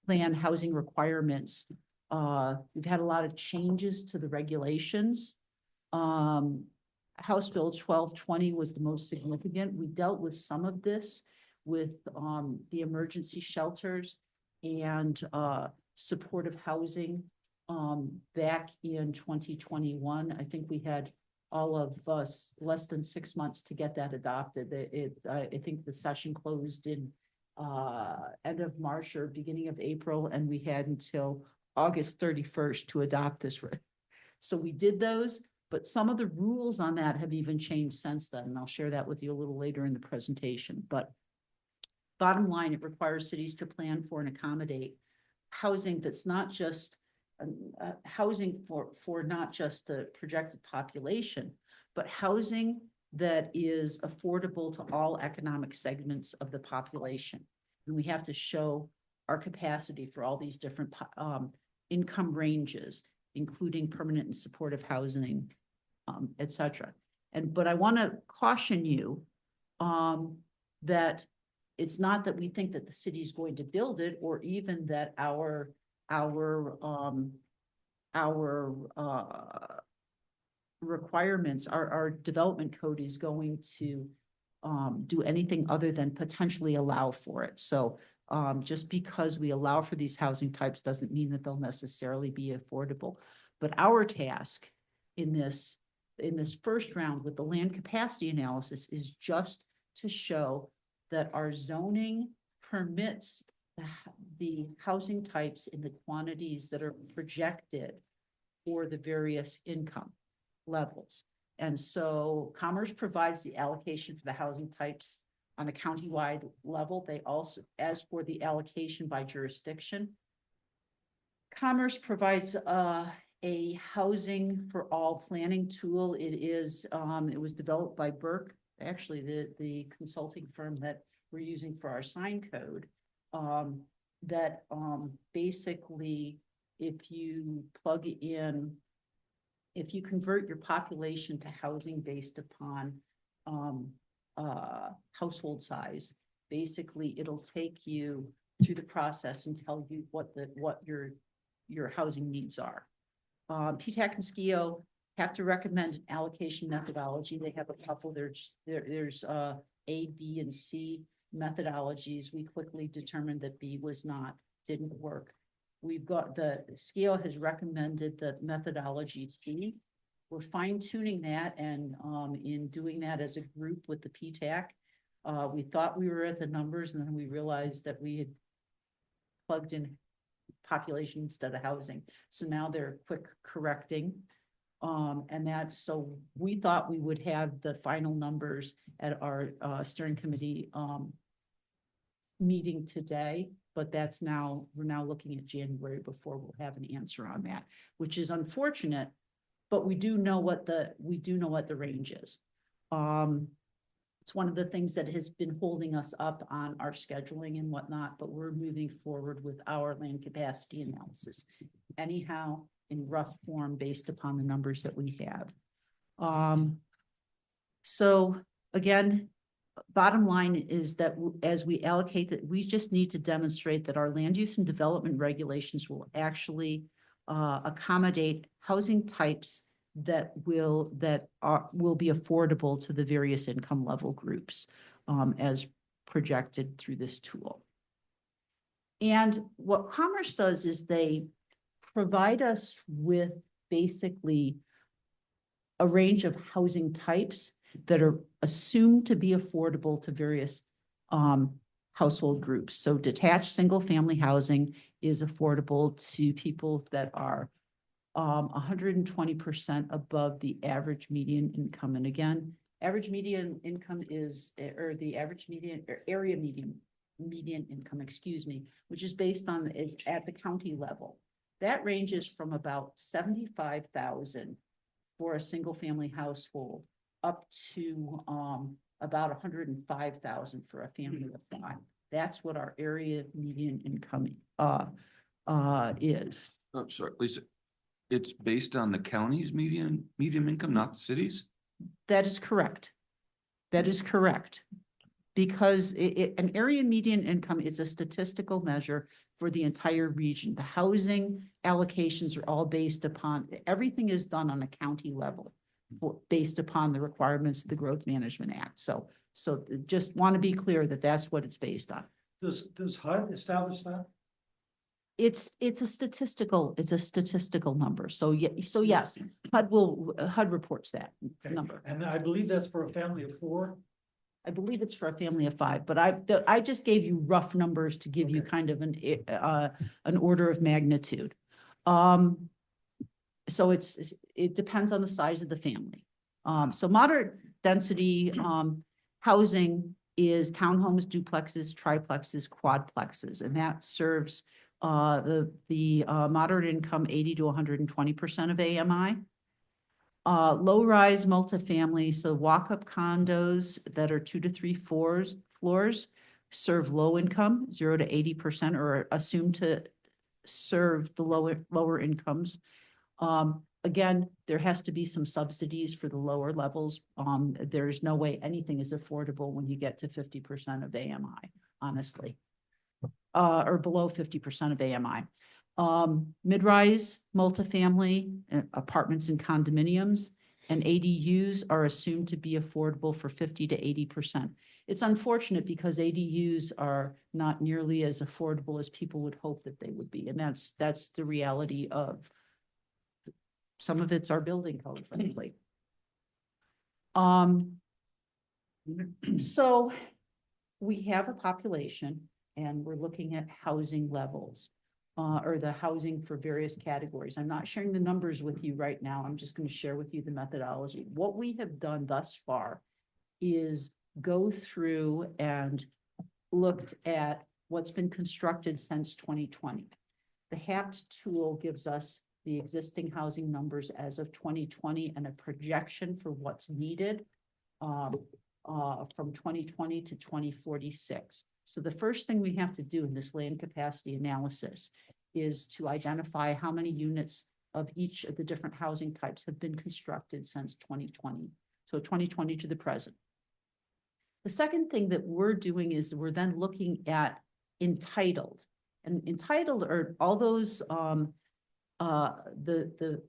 plan housing requirements. We've had a lot of changes to the regulations. House Bill 1220 was the most significant. We dealt with some of this with the emergency shelters and supportive housing back in 2021. I think we had all of us less than 6 months to get that adopted. I think the session closed in end of March or beginning of April, and we had until August 31st to adopt this. So we did those, but some of the rules on that have even changed since then, and I'll share that with you a little later in the presentation. But bottom line, it requires cities to plan for and accommodate housing that's not just housing for not just the projected population, but housing that is affordable to all economic segments of the population. And we have to show our capacity for all these different income ranges, including permanent and supportive housing, et cetera. But I want to caution you that it's not that we think that the city is going to build it, or even that our requirements, our development code is going to do anything other than potentially allow for it. So just because we allow for these housing types doesn't mean that they'll necessarily be affordable. But our task in this first round with the land capacity analysis is just to show that our zoning permits the housing types in the quantities that are projected for the various income levels. And so Commerce provides the allocation for the housing types on a countywide level. They also, as for the allocation by jurisdiction, Commerce provides a housing for all planning tool. It was developed by Burke, actually the consulting firm that we're using for our sign code, that basically if you convert your population to housing based upon household size, basically it'll take you through the process and tell you what your housing needs are. PTAC and SKIO have to recommend an allocation methodology. They have a couple. There's A, B, and C methodologies. We quickly determined that B didn't work. We've got SKIO has recommended the methodology C, we're fine tuning that and, in doing that as a group with the PTAC. We thought we were at the numbers and then we realized that we had plugged in population instead of housing. So now they're quick correcting. And that's, so we thought we would have the final numbers at our, steering committee, meeting today, but that's now, we're now looking at January before we'll have an answer on that, which is unfortunate, but we do know what the range is. It's one of the things that has been holding us up on our scheduling and whatnot, but we're moving forward with our land capacity analysis anyhow, in rough form based upon the numbers that we have. So again, bottom line is that as we allocate that, we just need to demonstrate that our land use and development regulations will actually accommodate housing types that will be affordable to the various income level groups as projected through this tool. And what Commerce does is they provide us with basically a range of housing types that are assumed to be affordable to various household groups. So detached single-family housing is affordable to people that are 120% above the average median income. And again, average median income is, or the average median, or area median income, excuse me, which is based on, is at the county level. That ranges from about 75,000 for a single-family household up to about 105,000 for a family of 5. That's what our area median income is. I'm sorry, Lisa, it's based on the county's median income, not the city's? That is correct. That is correct. Because an area median income is a statistical measure for the entire region. The housing allocations are all based upon, everything is done on a county level based upon the requirements of the Growth Management Act. So just want to be clear that that's what it's based on. Does HUD establish that? It's a statistical number. So yes, HUD reports that Okay. number. And I believe that's for a family of 4. I believe it's for a family of 5, but I just gave you rough numbers to give you Okay. kind of an order of magnitude. So it depends on the size of the family. So moderate density housing is townhomes, duplexes, triplexes, quadplexes, and that serves the moderate income 80 to 120% of AMI. Low-rise multifamily, so walk-up condos that are 2 to 3 floors serve low income, 0 to 80%, or are assumed to serve the lower incomes. Again, there has to be some subsidies for the lower levels. There's no way anything is affordable when you get to 50% of AMI, honestly, or below 50% of AMI. Mid-rise multifamily apartments and condominiums and ADUs are assumed to be affordable for 50 to 80%. It's unfortunate because ADUs are not nearly as affordable as people would hope that they would be. And that's the reality of some of it's our building code, frankly. So we have a population and we're looking at housing levels. Or the housing for various categories. I'm not sharing the numbers with you right now. I'm just going to share with you the methodology. What we have done thus far is go through and looked at what's been constructed since 2020. The HAPT tool gives us the existing housing numbers as of 2020 and a projection for what's needed from 2020 to 2046. So the first thing we have to do in this land capacity analysis is to identify how many units of each of the different housing types have been constructed since 2020. So 2020 to the present. The second thing that we're doing is we're then looking at entitled. And entitled are all those, the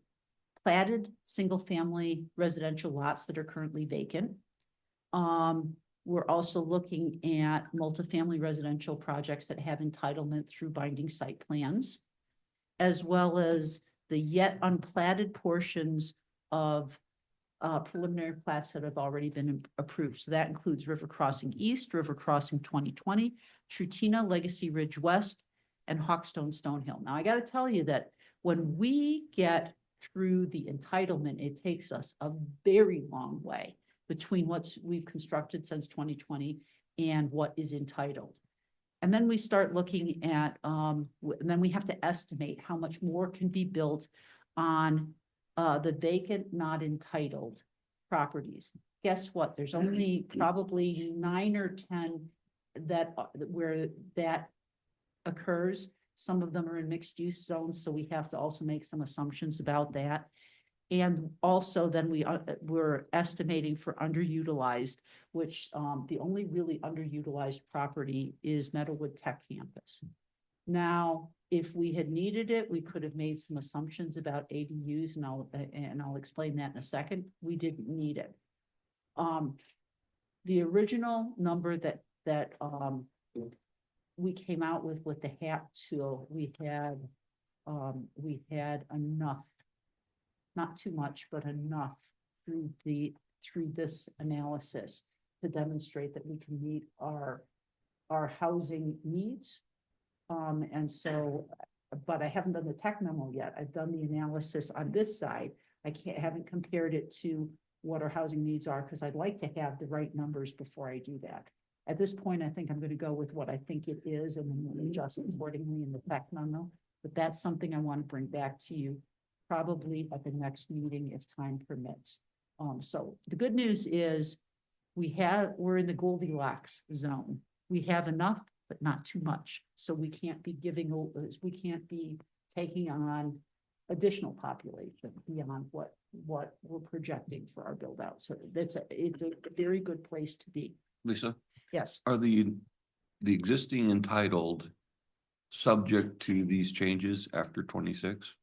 platted single-family residential lots that are currently vacant. We're also looking at multifamily residential projects that have entitlement through binding site plans, as well as the yet unplatted portions of preliminary plats that have already been approved. So that includes River Crossing East, River Crossing 2020, Trutina, Legacy Ridge West, and Hawkstone Stonehill. Now, I got to tell you that when we get through the entitlement, it takes us a very long way between we've constructed since 2020 and what is entitled. And then we start looking at, and then we have to estimate how much more can be built on the vacant, not entitled properties. Guess what? There's only probably 9 or 10 that where that occurs. Some of them are in mixed use zones, so we have to also make some assumptions about that. And also then we're estimating for underutilized, which the only really underutilized property is Meadowwood Tech Campus. Now, if we had needed it, we could have made some assumptions about ADUs, and I'll explain that in a second. We didn't need it. The original number that we came out with the HAP tool, we had enough, not too much, but enough through this analysis to demonstrate that we can meet our housing needs. And so, but I haven't done the tech memo yet. I've done the analysis on this side. Haven't compared it to what our housing needs are, because I'd like to have the right numbers before I do that. At this point, I think I'm going to go with what I think it is and then we'll adjust accordingly in the tech memo. But that's something I want to bring back to you probably at the next meeting if time permits. So the good news is we're in the Goldilocks zone. We have enough, but not too much. So we can't be taking on additional population beyond what we're projecting for our build out. So it's a very good place to be. Lisa, Yes. are the existing entitled subject to these changes after 26?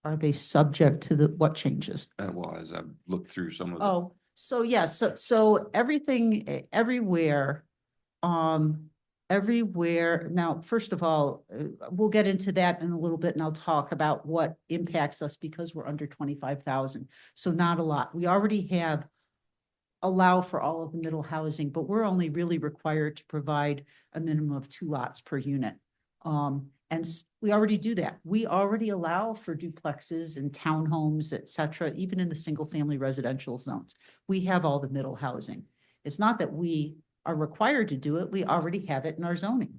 Are they subject to what changes? Well, as I've looked through some of the. Oh, so yes, so everything, everywhere, everywhere. Now, first of all, we'll get into that in a little bit and I'll talk about what impacts us because we're under 25,000. So not a lot. We already allow for all of the middle housing, but we're only really required to provide a minimum of 2 lots per unit. And we already do that. We already allow for duplexes and townhomes, et cetera, even in the single family residential zones. We have all the middle housing. It's not that we are required to do it. We already have it in our zoning.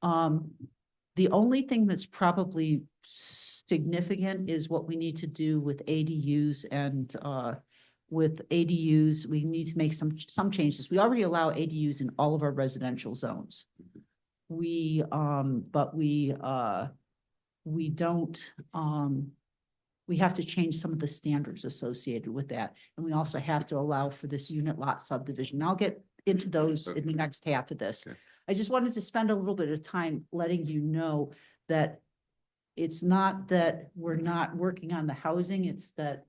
The only thing that's probably significant is what we need to do with ADUs and, with ADUs, we need to make some changes. We already allow ADUs in all of our residential zones. But we don't, we have to change some of the standards associated with that. And we also have to allow for this unit lot subdivision. And I'll get into those in the next half of this. Okay. I just wanted to spend a little bit of time letting you know that it's not that we're not working on the housing, it's that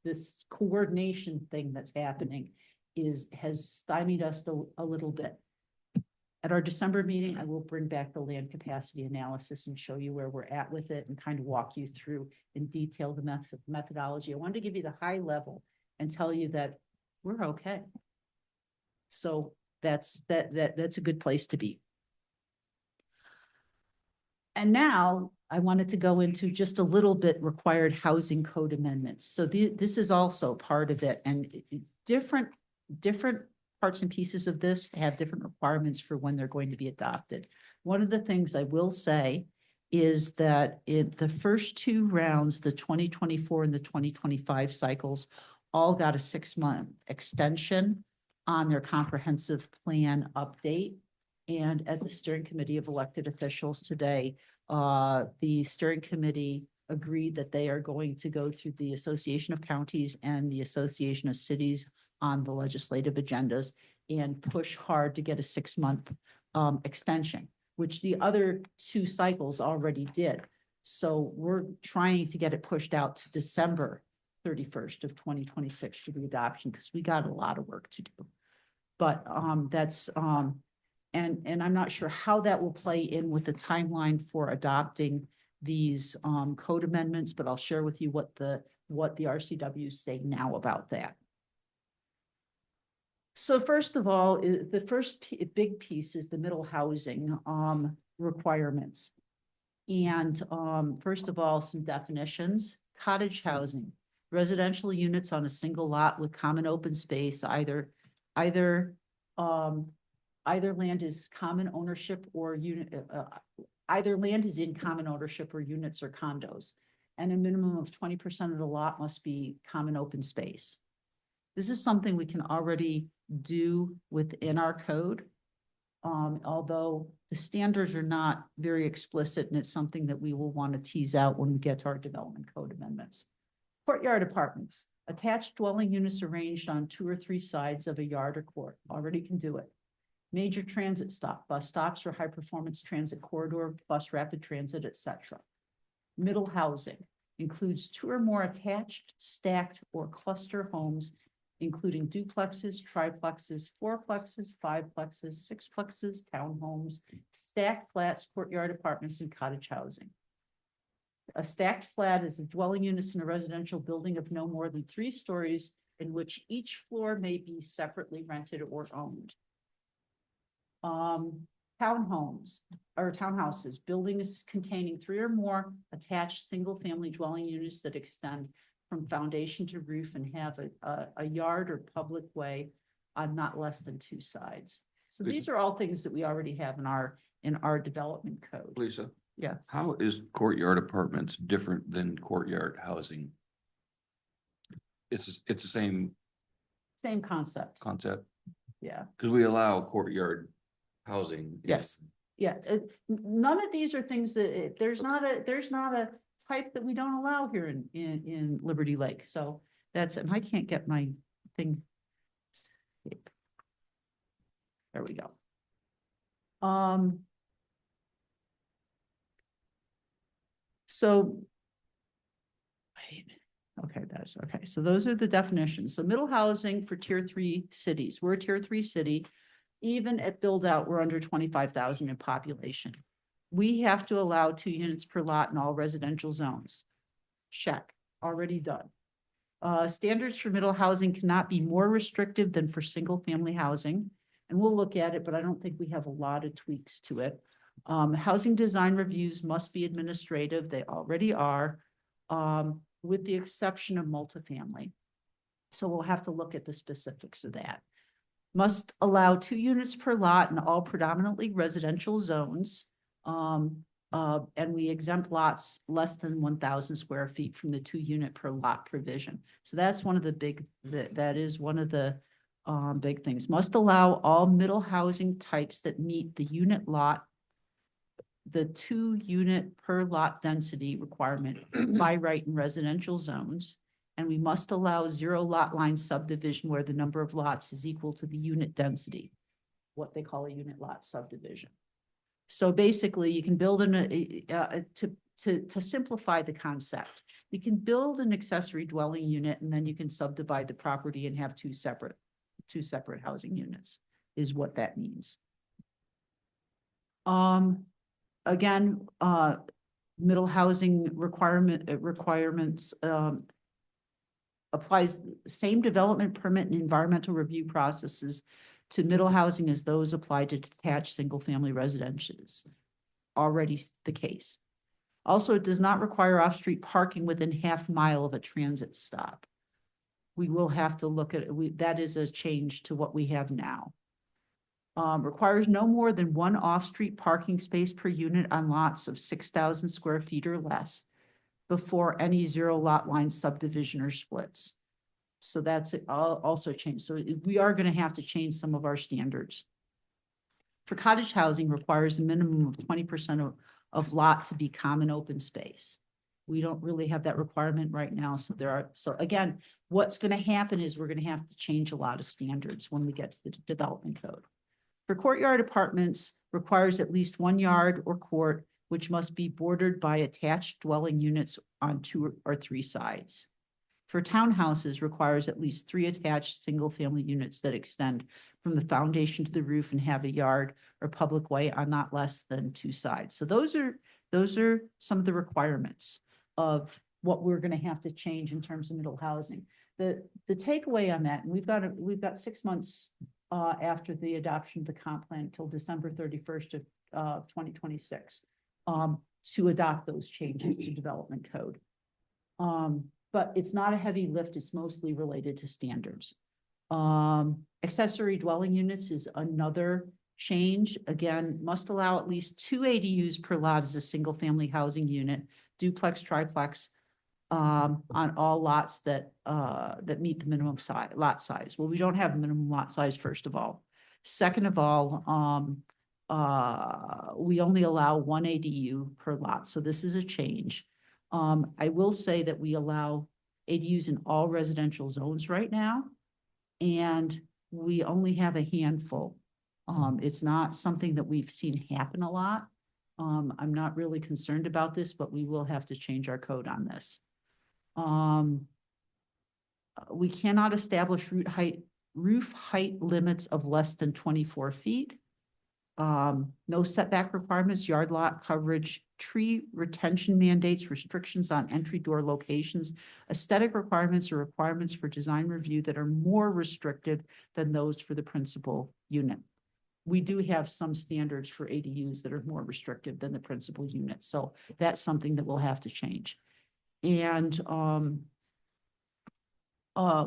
this coordination thing that's happening has stymied us a little bit. At our December meeting, I will bring back the land capacity analysis and show you where we're at with it and kind of walk you through in detail the methodology. I wanted to give you the high level and tell you that we're okay. So that's a good place to be. And now I wanted to go into just a little bit required housing code amendments. So this is also part of it, and different parts and pieces of this have different requirements for when they're going to be adopted. One of the things I will say is that in the first 2 rounds, the 2024 and the 2025 cycles all got a 6-month extension on their comprehensive plan update. And at the steering committee of elected officials today, the steering committee agreed that they are going to go through the Association of Counties and the Association of Cities on the legislative agendas and push hard to get a 6-month extension, which the other 2 cycles already did. So we're trying to get it pushed out to December 31st of 2026 for the adoption, because we got a lot of work to do. But that's and I'm not sure how that will play in with the timeline for adopting these code amendments, but I'll share with you what the what the RCWs say now about that. So first of all, the first big piece is the middle housing requirements. And first of all, some definitions: cottage housing, residential units on a single lot with common open space, either land is common ownership or unit, either land is in common ownership or units or condos. And a minimum of 20% of the lot must be common open space. This is something we can already do within our code. Although the standards are not very explicit, and it's something that we will want to tease out when we get to our development code amendments. Courtyard apartments, attached dwelling units arranged on 2 or 3 sides of a yard or court, already can do it. Major transit stop, bus stops or high performance transit corridor, bus rapid transit, etc. Middle housing includes 2 or more attached, stacked, or cluster homes, including duplexes, triplexes, 4plexes, 5plexes, 6plexes, townhomes, stacked flats, courtyard apartments, and cottage housing. A stacked flat is a dwelling units in a residential building of no more than 3 stories, in which each floor may be separately rented or owned. Townhomes or townhouses, buildings containing 3 or more attached single-family dwelling units that extend from foundation to roof and have a yard or public way on not less than 2 sides. So these are all things that we already have in our development code. Lisa? Yeah. How is courtyard apartments different than courtyard housing? It's the same Same concept. concept, Yeah. because we allow courtyard housing. Yes. Yeah. None of these are things that there's not a type that we don't allow here in Liberty Lake. So that's, and I can't get my thing. There we go. So, wait, okay, that's okay. So those are the definitions. So middle housing for tier 3 cities. We're a tier 3 city. Even at build out, we're under 25,000 in population. We have to allow 2 units per lot in all residential zones. Check, already done. Standards for middle housing cannot be more restrictive than for single family housing. And we'll look at it, but I don't think we have a lot of tweaks to it. Housing design reviews must be administrative. They already are, with the exception of multifamily. So we'll have to look at the specifics of that. Must allow 2 units per lot in all predominantly residential zones. And we exempt lots less than 1,000 square feet from the 2 unit per lot provision. So that's one of the big, that is one of the big things. Must allow all middle housing types that meet the unit lot, the 2 unit per lot density requirement by right in residential zones. And we must allow 0 lot line subdivision where the number of lots is equal to the unit density, what they call a unit lot subdivision. So basically you can build to simplify the concept, you can build an accessory dwelling unit and then you can subdivide the property and have 2 separate housing units is what that means. Again, middle housing requirements, applies the same development permit and environmental review processes to middle housing as those applied to detached single-family residences. Already the case. Also, it does not require off-street parking within half mile of a transit stop. We will have to look at it. That is a change to what we have now. Requires no more than 1 off-street parking space per unit on lots of 6,000 square feet or less before any 0 lot line subdivision or splits. So that's also changed. So we are going to have to change some of our standards. For cottage housing requires a minimum of 20% of lot to be common open space. We don't really have that requirement right now. So again, what's going to happen is we're going to have to change a lot of standards when we get to the development code. For courtyard apartments, requires at least 1 yard or court, which must be bordered by attached dwelling units on 2 or 3 sides. For townhouses, requires at least 3 attached single-family units that extend from the foundation to the roof and have a yard or public way on not less than 2 sides. So those are some of the requirements of what we're gonna have to change in terms of middle housing. The takeaway on that, and we've got 6 months after the adoption of the comp plan till December 31st of 2026 to adopt those changes to development code. But it's not a heavy lift. It's mostly related to standards. Accessory dwelling units is another change. Again, must allow at least 2 ADUs per lot as a single family housing unit, duplex, triplex, on all lots that meet the minimum lot size. Well, we don't have minimum lot size, first of all. Second of all, we only allow 1 ADU per lot, so this is a change. I will say that we allow ADUs in all residential zones right now, and we only have a handful. It's not something that we've seen happen a lot. I'm not really concerned about this, but we will have to change our code on this. We cannot establish roof height limits of less than 24 feet. No setback requirements, yard lot coverage, tree retention mandates, restrictions on entry door locations, aesthetic requirements or requirements for design review that are more restrictive than those for the principal unit. We do have some standards for ADUs that are more restrictive than the principal unit, so that's something that we'll have to change. And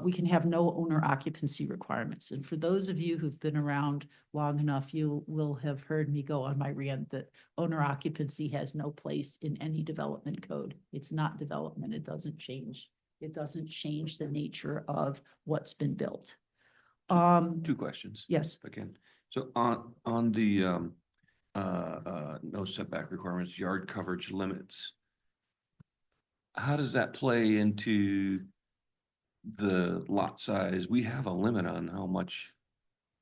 we can have no owner occupancy requirements. And for those of you who've been around long enough, you will have heard me go on my rant that owner occupancy has no place in any development code. It's not development. It doesn't change. It doesn't change the nature of what's been built. 2 questions. Yes. If I can. So on the no setback requirements, yard coverage limits, how does that play into the lot size? We have a limit on how much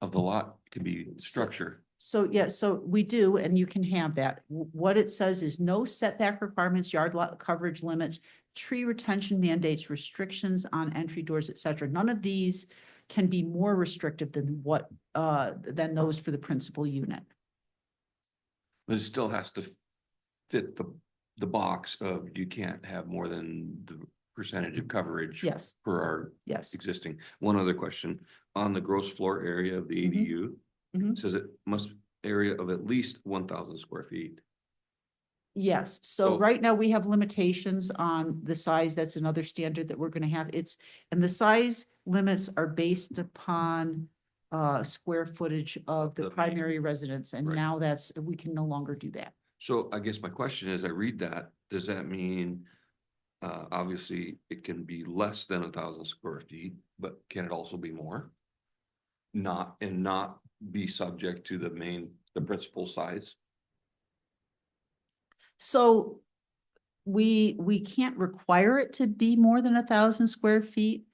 of the lot can be structure. So, yeah, so we do, and you can have that. What it says is no setback requirements, yard lot coverage limits, tree retention mandates, restrictions on entry doors, et cetera. None of these can be more restrictive than than those for the principal unit. But it still has to fit the box of you can't have more than the percentage of coverage. Yes, For our yes. existing. One other question, on the gross floor area of the ADU, Mhm. says it must area of at least 1,000 square feet. Yes, so So- right now we have limitations on the size. That's another standard that we're gonna have. And the size limits are based upon square footage of the The main- primary residence, and Right. now we can no longer do that. So I guess my question is, I read that, does that mean, obviously it can be less than 1,000 square feet, but can it also be more? Not be subject to the principal size? So we can't require it to be more than 1,000 square feet.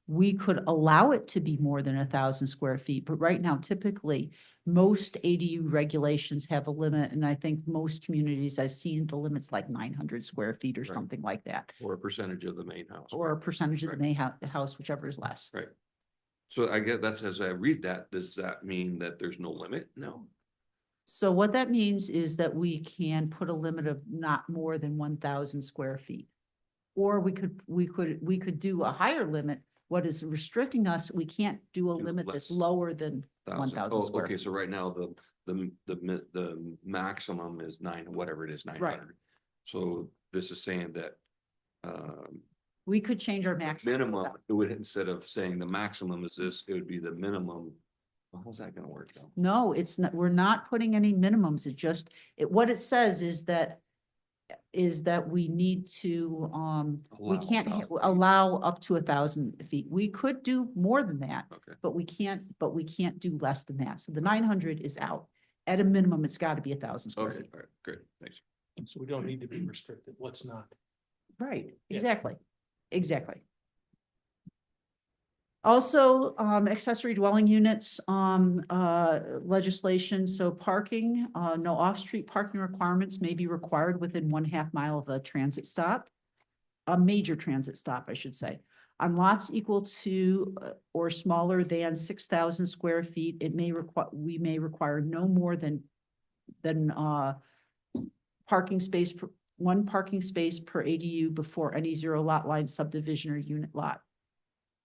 We could allow it to be more than 1,000 square feet, but right now typically most ADU regulations have a limit, and I think most communities I've seen the limit's like 900 square feet or Right. something like that, Or a percentage of the main house? or a percentage of the Right. main house, whichever is less. Right. So I get that's, as I read that, does that mean that there's no limit? No. So what that means is that we can put a limit of not more than 1,000 square feet. Or we could do a higher limit. What is restricting us, we can't do a Do limit that's less. lower than 1,000 Oh, square. okay, so right now the maximum is 900. So this is saying that We could change our maximum. minimum, it would, instead of saying the maximum is this, it would be the minimum. Well, how's that gonna work though? No, it's not, we're not putting any minimums. What it says is that we need to, we Allow can't 1,000 feet. allow up to 1,000 feet. We could do more than that, Okay, but we can't do less than that. So the 900 is out. At a minimum, it's got to be 1,000 square okay, feet. all right, great, thanks. So we don't need to be restricted. Let's not. Right, Yeah. exactly. Also, accessory dwelling units, legislation, so parking, no off-street parking requirements may be required within 1/2 mile of a transit stop. A major transit stop, I should say. On lots equal to or smaller than 6,000 square feet, we may require no more than parking space one parking space per ADU before any zero lot line subdivision or unit lot.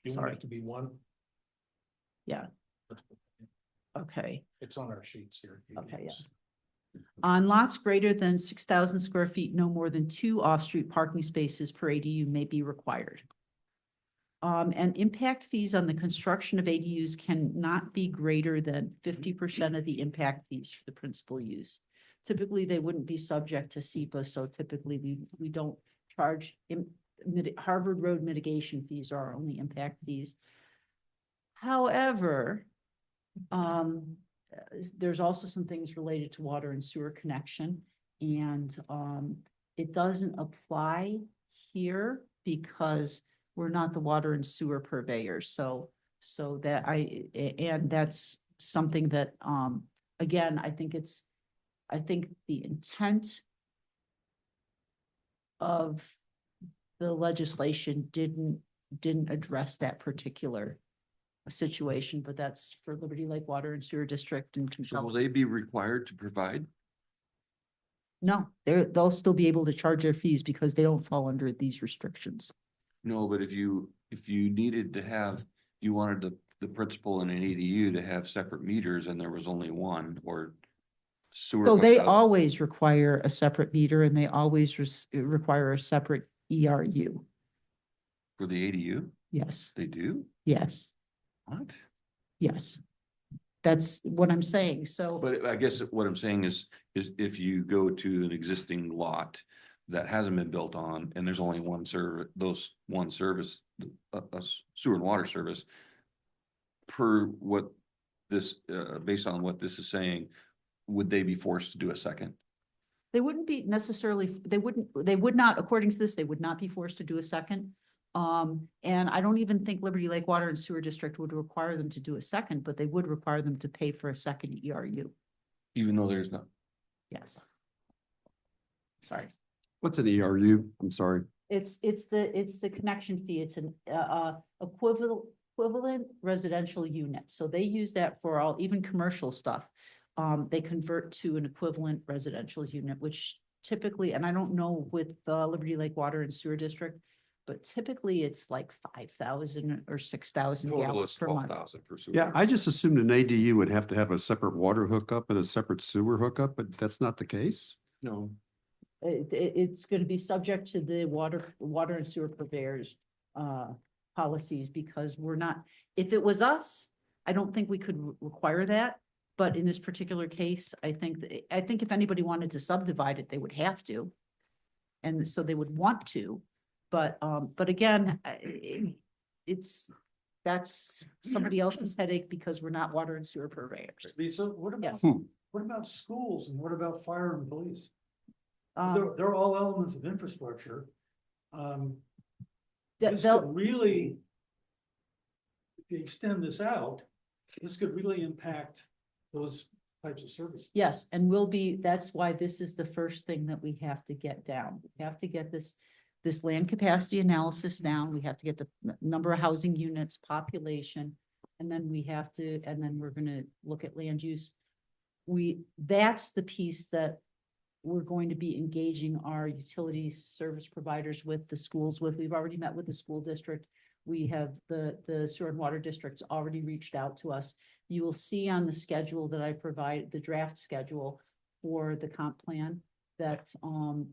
You want Sorry. it to be one? Yeah. Okay. It's on our sheets here. Okay, yeah. On lots greater than 6,000 square feet, no more than 2 off-street parking spaces per ADU may be required. And impact fees on the construction of ADUs cannot be greater than 50% of the impact fees for the principal use. Typically, they wouldn't be subject to SEPA, so typically we don't charge Harvard Road mitigation fees are our only impact fees. However, there's also some things related to water and sewer connection, and it doesn't apply here because we're not the water and sewer purveyors. So that and that's something that again, I think the intent of the legislation didn't address that particular situation, but that's for Liberty Lake Water and Sewer District and So will Consol. they be required to provide? No, they'll still be able to charge their fees because they don't fall under these restrictions. No, but if you needed to have, you wanted the principal in an ADU to have separate meters and there was only one or sewer. So they hookup, always require a separate meter and they always require a separate ERU. For the ADU, Yes, they do? yes, What? yes. That's what I'm saying. So, But I guess what I'm saying is if you go to an existing lot that hasn't been built on and there's only one service, a sewer and water service. Per what this, based on what this is saying, would they be forced to do a second? they wouldn't be necessarily, they would not, according to this, they would not be forced to do a second. And I don't even think Liberty Lake Water and Sewer District would require them to do a second, but they would require them to pay for a second ERU. Even though there's not, Yes. Sorry. What's an ERU? I'm sorry. It's the connection fee. It's an equivalent residential unit. So they use that for all, even commercial stuff. They convert to an equivalent residential unit, which typically, and I don't know with Liberty Lake Water and Sewer District, but typically it's like 5,000 or 6,000 gallons per month. for sewer. Yeah, I just assumed an ADU would have to have a separate water hookup and a separate sewer hookup, but that's not the case. No, It's going to be subject to the water and sewer purveyors policies because we're not, if it was us, I don't think we could require that. But in this particular case, I think if anybody wanted to subdivide it, they would have to. And so they would want to, but again, that's somebody else's headache because we're not water and sewer purveyors. Lisa, what about, Yes. what about schools and what about fire and police? Um, They're all elements of infrastructure. This they'll- could really, if you extend this out, this could really impact those types of services. Yes, and that's why this is the first thing that we have to get down. We have to get this land capacity analysis down. We have to get the number of housing units, population, and then we're gonna look at land use. That's the piece that we're going to be engaging our utility service providers with, the schools with. We've already met with the school district. We have the sewer and water districts already reached out to us. You will see on the schedule that I provide, the draft schedule for the comp plan that,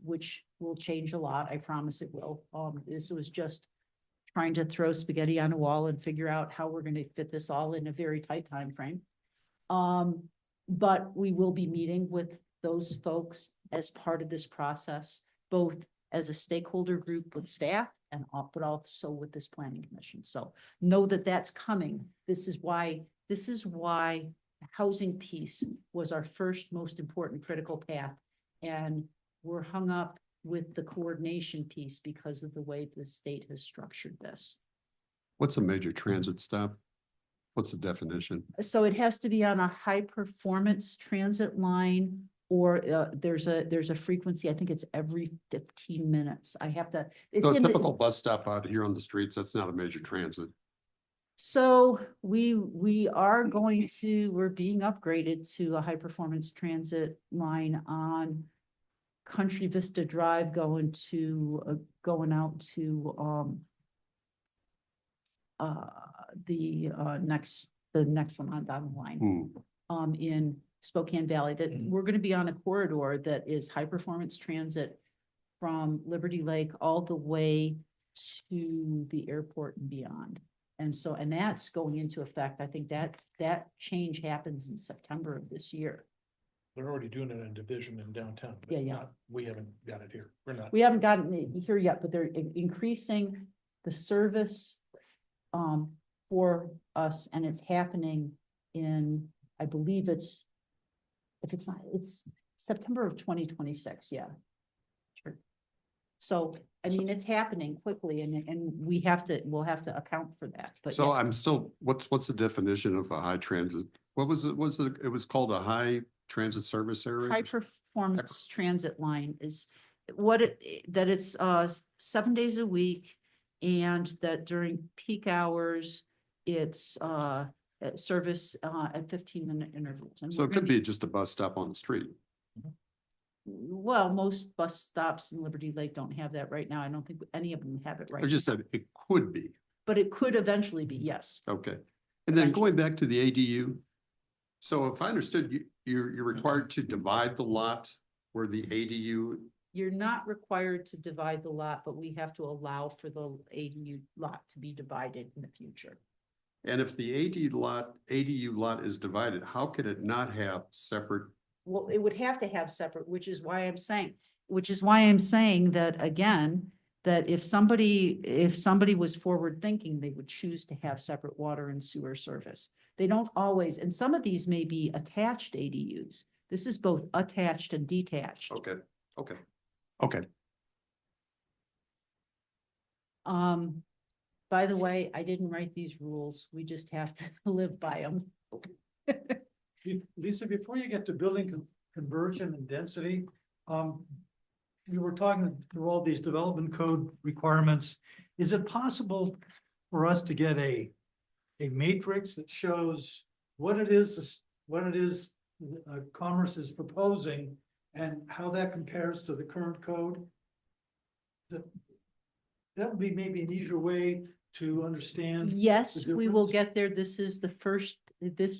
which will change a lot. I promise it will. This was just trying to throw spaghetti on a wall and figure out how we're going to fit this all in a very tight time frame. But we will be meeting with those folks as part of this process, both as a stakeholder group with staff and but also with this planning commission. So know that that's coming. This is why the housing piece was our first most important critical path. And we're hung up with the coordination piece because of the way the state has structured this. What's a major transit stop? What's the definition? So it has to be on a high performance transit line, or there's a frequency, I think it's every 15 minutes. I have to. it's So a in the- typical bus stop out here on the streets, that's not a major transit. So we're being upgraded to a high performance transit line on Country Vista Drive going out to, the next one on down the line. In Spokane Valley, that we're gonna be on a corridor that is high performance transit from Liberty Lake all the way to the airport and beyond. And so, and that's going into effect. I think that change happens in September of this year. They're already doing it in Division in downtown. but Yeah, yeah. We haven't got it here. We're not. We haven't gotten it here yet, but they're increasing the service for us, and it's happening in, I believe it's, if it's not, it's September of 2026, yeah. Sure. So, I mean, it's happening quickly, and we'll have to account for that, but So yeah. I'm still, what's the definition of a high transit? What was it? It was called a high transit service area? High performance transit line is that it's 7 days a week, and that during peak hours, it's service at 15-minute intervals. And So we're it gonna could be just a bus stop on the street. Well, most bus stops in Liberty Lake don't have that right now. I don't think any of them have it right I just now. said it could be. But it could eventually be, yes. Okay. And then Eventually. going back to the ADU. So if I understood you, you're required to divide the lot where the ADU, You're not required to divide the lot, but we have to allow for the ADU lot to be divided in the future. and if the ADU lot is divided, how can it not have separate? Well, it would have to have separate, which is why I'm saying that again, that if somebody was forward thinking, they would choose to have separate water and sewer service. They don't always, and some of these may be attached ADUs. This is both attached and detached. Okay, okay, okay. By the way, I didn't write these rules. We just have to live by them. Lisa, before you get to building conversion and density, we were talking through all these development code requirements. Is it possible for us to get a matrix that shows what it is Commerce is proposing and how that compares to the current code? That would be maybe an easier way to understand. Yes, the we will difference? get there. This is the first,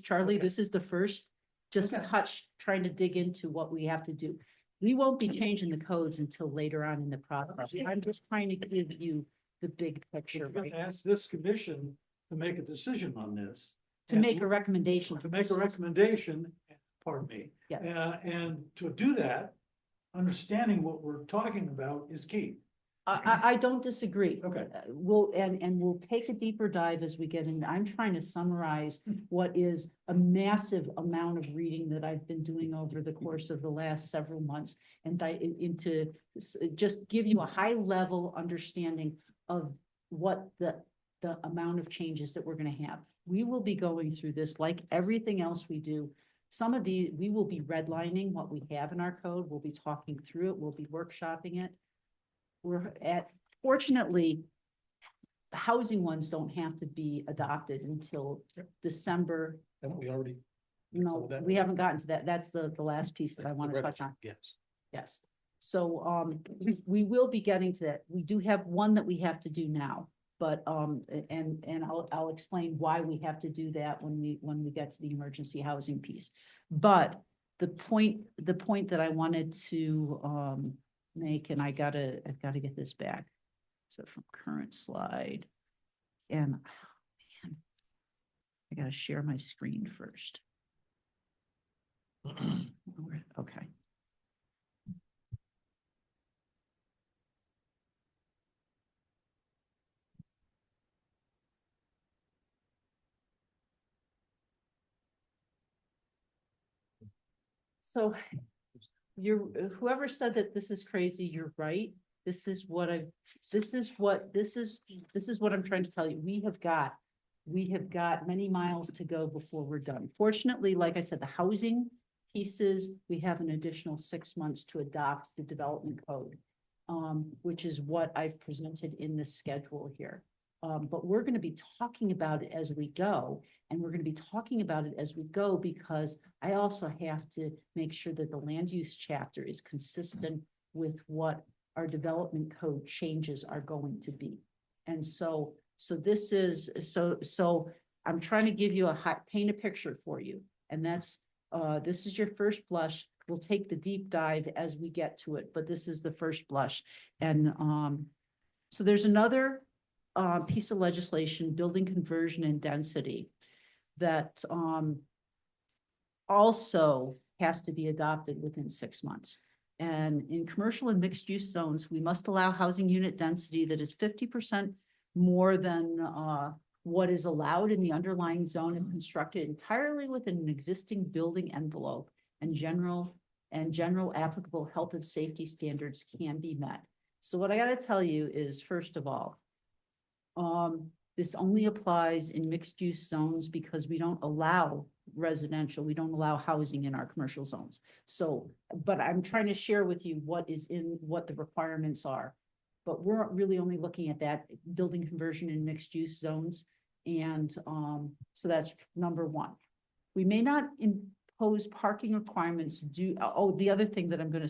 Charlie, Okay. this is the first, just Okay. trying to dig into what we have to do. We won't be changing the codes until later on in the process. I'm just trying to give you the big picture, You're right? gonna ask this commission to make a decision on this. To And make a recommendation. To make a recommendation, pardon me. Yeah. And to do that, understanding what we're talking about is key. I don't disagree. Okay. We'll take a deeper dive as we get in. I'm trying to summarize what is a massive amount of reading that I've been doing over the course of the last several months, and just give you a high level understanding of what the amount of changes that we're gonna have. We will be going through this like everything else we do. We will be redlining what we have in our code. We'll be talking through it. We'll be workshopping it. Fortunately, the housing ones don't have to be adopted until December. Haven't we already? No, covered that? we haven't gotten to that. That's the last piece that I want to touch on. Yes. Yes. So, we will be getting to that. We do have one that we have to do now, but, and I'll explain why we have to do that when we get to the emergency housing piece. But the point that I wanted to, make, and I've got to get this back. So from current slide, and oh, man, I got to share my screen first. Okay. So whoever said that this is crazy, you're right. This is what I'm trying to tell you. We have got many miles to go before we're done. Fortunately, like I said, the housing pieces, we have an additional 6 months to adopt the development code, which is what I've presented in this schedule here. But we're going to be talking about it as we go, and we're going to be talking about it as we go because I also have to make sure that the land use chapter is consistent with what our development code changes are going to be. And so this is, so I'm trying to give you paint a picture for you. And that's, this is your first blush. We'll take the deep dive as we get to it, but this is the first blush. And, so there's another, piece of legislation, building conversion and density, that, also has to be adopted within 6 months. And in commercial and mixed use zones, we must allow housing unit density that is 50% more than, what is allowed in the underlying zone and constructed entirely within an existing building envelope, and general applicable health and safety standards can be met. So what I gotta tell you is, first of all, this only applies in mixed use zones because we don't allow residential, we don't allow housing in our commercial zones. So, but I'm trying to share with you what the requirements are. But we're really only looking at that building conversion in mixed use zones. And so that's number one. We may not impose parking requirements the other thing that I'm gonna,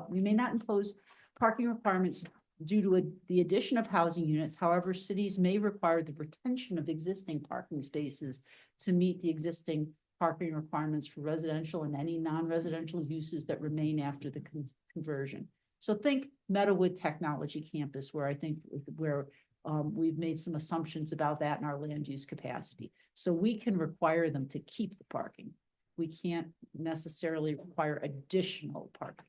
we may not impose parking requirements due to the addition of housing units. However, cities may require the retention of existing parking spaces to meet the existing parking requirements for residential and any non-residential uses that remain after the conversion. So think Meadowood Technology Campus, where I think we've made some assumptions about that in our land use capacity. So we can require them to keep the parking. We can't necessarily require additional parking.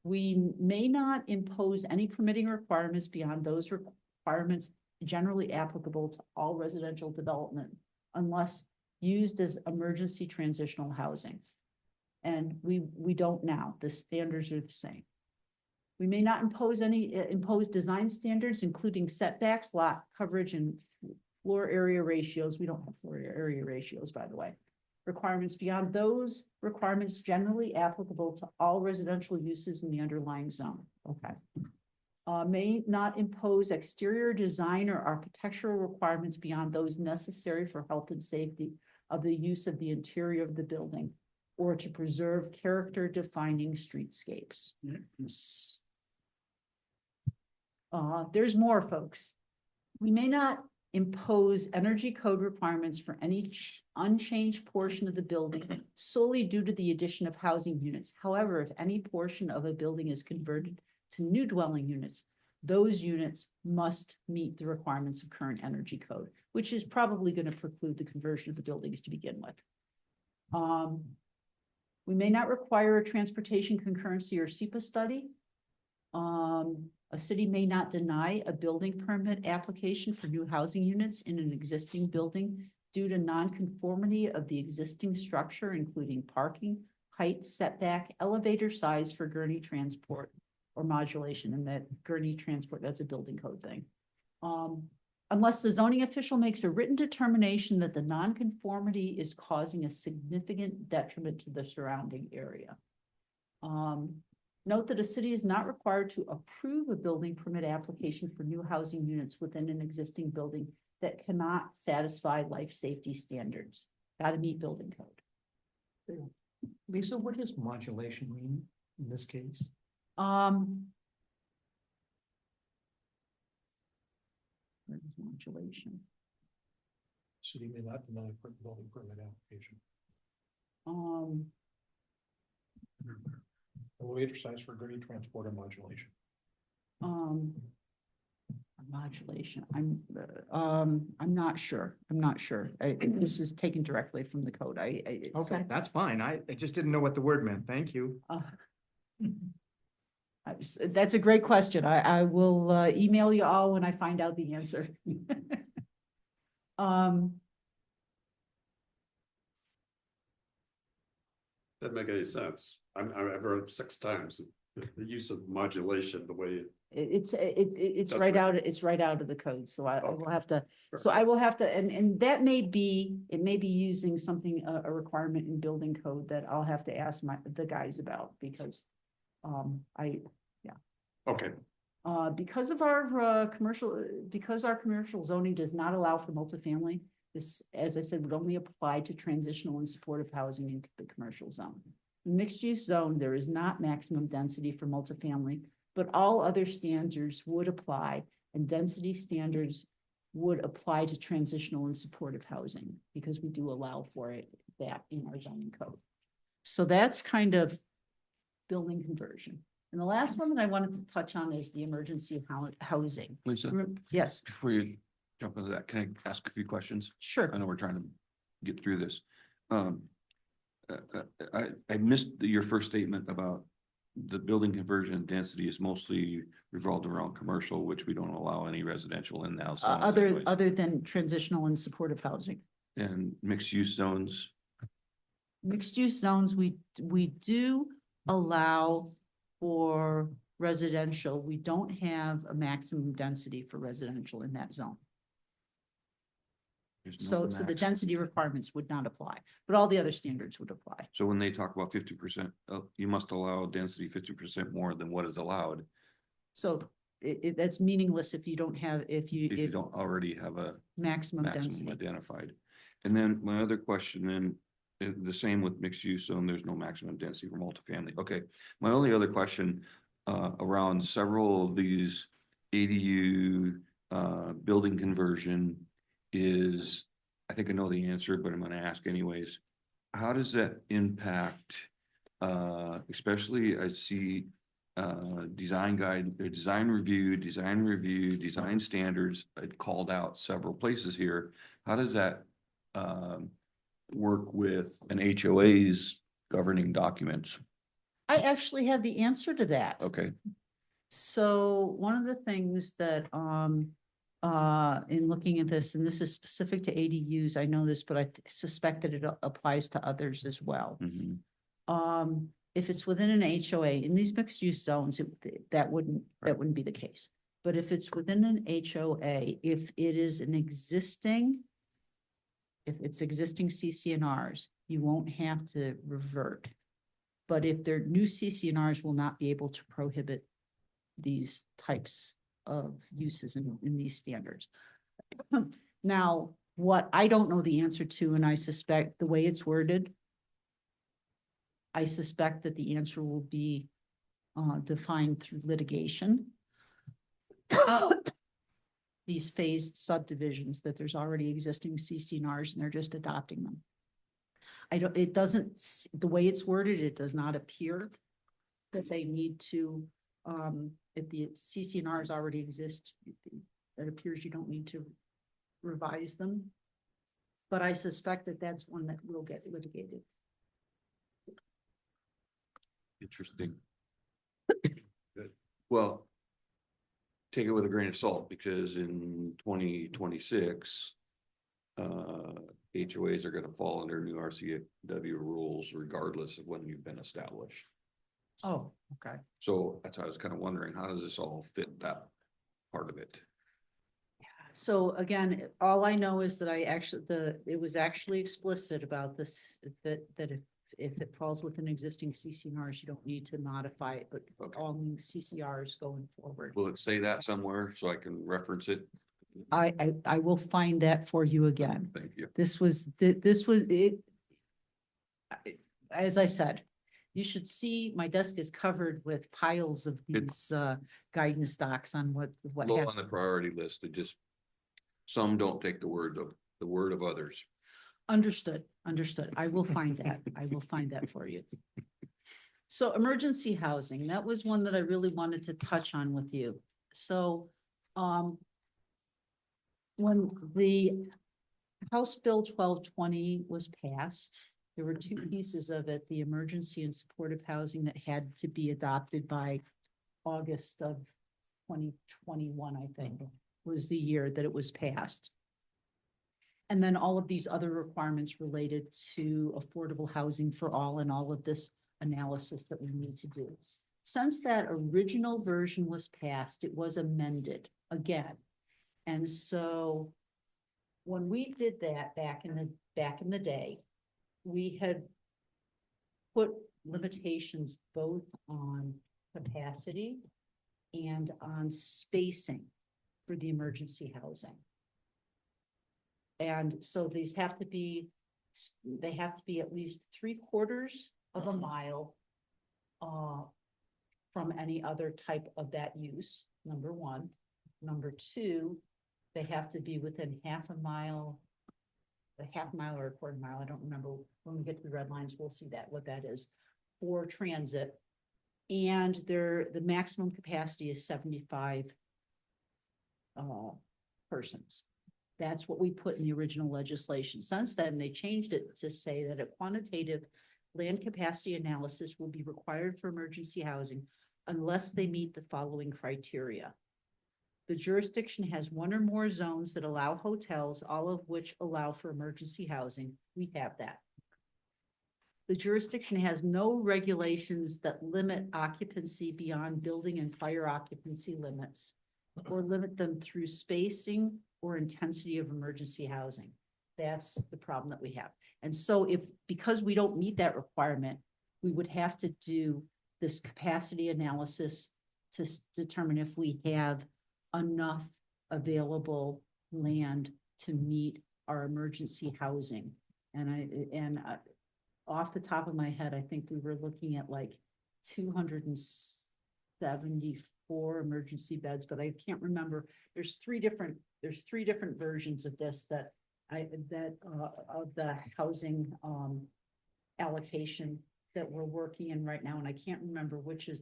We may not impose any permitting requirements beyond those requirements generally applicable to all residential development unless used as emergency transitional housing. And we don't now. The standards are the same. We may not impose design standards, including setbacks, lot coverage, and floor area ratios. We don't have floor area ratios, by the way. Requirements beyond those requirements generally applicable to all residential uses in the underlying zone. Okay. May not impose exterior design or architectural requirements beyond those necessary for health and safety of the use of the interior of the building or to preserve character defining streetscapes. There's more, folks. We may not impose energy code requirements for any unchanged portion of the building solely due to the addition of housing units. However, if any portion of a building is converted to new dwelling units, those units must meet the requirements of current energy code, which is probably going to preclude the conversion of the buildings to begin with. We may not require a transportation concurrency or SEPA study. A city may not deny a building permit application for new housing units in an existing building due to nonconformity of the existing structure, including parking, height, setback, elevator size for gurney transport or modulation. And that gurney transport, that's a building code thing. Unless the zoning official makes a written determination that the nonconformity is causing a significant detriment to the surrounding area. Note that a city is not required to approve a building permit application for new housing units within an existing building that cannot satisfy life safety standards. Got to meet building code. Lisa, what does modulation mean in this case? Where is modulation? City may not deny a building permit application. Elevator size for gurney transport or modulation. Modulation. I'm not sure. I'm not sure. This is taken directly from the code. Okay, that's fine. I just didn't know what the word meant. Thank you. That's a great question. I will email you all when I find out the answer. Doesn't make any sense. I've heard it 6 times, the use of modulation, the way It's That's right right. out, it's right out of the code, so I will Okay. have to, Sure. so I will have to, and that may be, it may be using something, a requirement in building code that I'll have to ask the guys about, because okay, because of our because our commercial zoning does not allow for multifamily, this, as I said, would only apply to transitional and supportive housing into the commercial zone. mixed-use zone, there is not maximum density for multifamily, but all other standards would apply, and density standards would apply to transitional and supportive housing, because we do allow for it, that in our zoning code. So that's kind of building conversion. And the last one that I wanted to touch on is the emergency housing. Lisa, Yes, before you jump into that, can I ask a few questions? sure. I know we're trying to get through this. I missed your first statement about the building conversion density is mostly revolved around commercial, which we don't allow any residential in now. Other than transitional and supportive housing. And mixed use zones, Mixed use zones, we do allow for residential. We don't have a maximum density for residential in that zone. there's no So the max. density requirements would not apply, but all the other standards would apply. So when they talk about 50%, you must allow density 50% more than what is allowed So that's meaningless if you don't have, if you don't already have a maximum maximum density. identified. And then my other question then, the same with mixed use zone, there's no maximum density for multifamily. Okay, my only other question around several of these ADU building conversion is, I think I know the answer, but I'm gonna ask anyways. How does that impact, especially I see design guide, or design review, design standards, it called out several places here. How does that work with an HOA's governing documents? I actually have the answer to that. Okay, So one of the things that, in looking at this, and this is specific to ADUs, I know this, but I suspect that it applies to others as well. mhm, If it's within an HOA, in these mixed use zones, that wouldn't be the case. But if it's within an HOA, if it is an existing, if it's existing CCNRs, you won't have to revert. But if they're new CCNRs, will not be able to prohibit these types of uses in these standards. Now, what I don't know the answer to, and I suspect the way it's worded, I suspect that the answer will be defined through litigation. These phased subdivisions, that there's already existing CCNRs and they're just adopting them. It doesn't, the way it's worded, it does not appear that they need to, if the CCNRs already exist, it appears you don't need to revise them. But I suspect that that's one that will get litigated. interesting. Well, take it with a grain of salt, because in 2026, HOAs are gonna fall under new RCW rules regardless of when you've been established. Oh, okay. So that's why I was kind of wondering, how does this all fit that part of it? So again, all I know is that it was actually explicit about this, that if it falls within existing CCNRs, you don't need to modify it, but Okay. all new CCRs going forward. Will it say that somewhere so I can reference it? I will find that for you again. Thank you. This was it. As I said, you should see my desk is covered with piles of these guidance docs on what Low has. on the priority list, it just, some don't take the word of others. Understood. I will find that. I will find that for you. So emergency housing, that was one that I really wanted to touch on with you. So, when the House Bill 1220 was passed, there were two pieces of it, the emergency and supportive housing that had to be adopted by August of 2021, I think, was the year that it was passed. And then all of these other requirements related to affordable housing for all and all of this analysis that we need to do. Since that original version was passed, it was amended again. And so when we did that back in the day, we had put limitations both on capacity and on spacing for the emergency housing. And so they have to be at least 3/4 of a mile from any other type of that use, number one. Number two, they have to be within half a mile or a quarter mile, I don't remember, when we get to the red lines, we'll see that, what that is, for transit. And the maximum capacity is 75 persons. That's what we put in the original legislation. Since then, they changed it to say that a quantitative land capacity analysis will be required for emergency housing unless they meet the following criteria. The jurisdiction has one or more zones that allow hotels, all of which allow for emergency housing. We have that. The jurisdiction has no regulations that limit occupancy beyond building and fire occupancy limits or limit them through spacing or intensity of emergency housing. That's the problem that we have. And so because we don't meet that requirement, we would have to do this capacity analysis to determine if we have enough available land to meet our emergency housing. And off the top of my head, I think we were looking at like 274 emergency beds, but I can't remember. There's three different versions of this of the housing allocation that we're working in right now, and I can't remember which is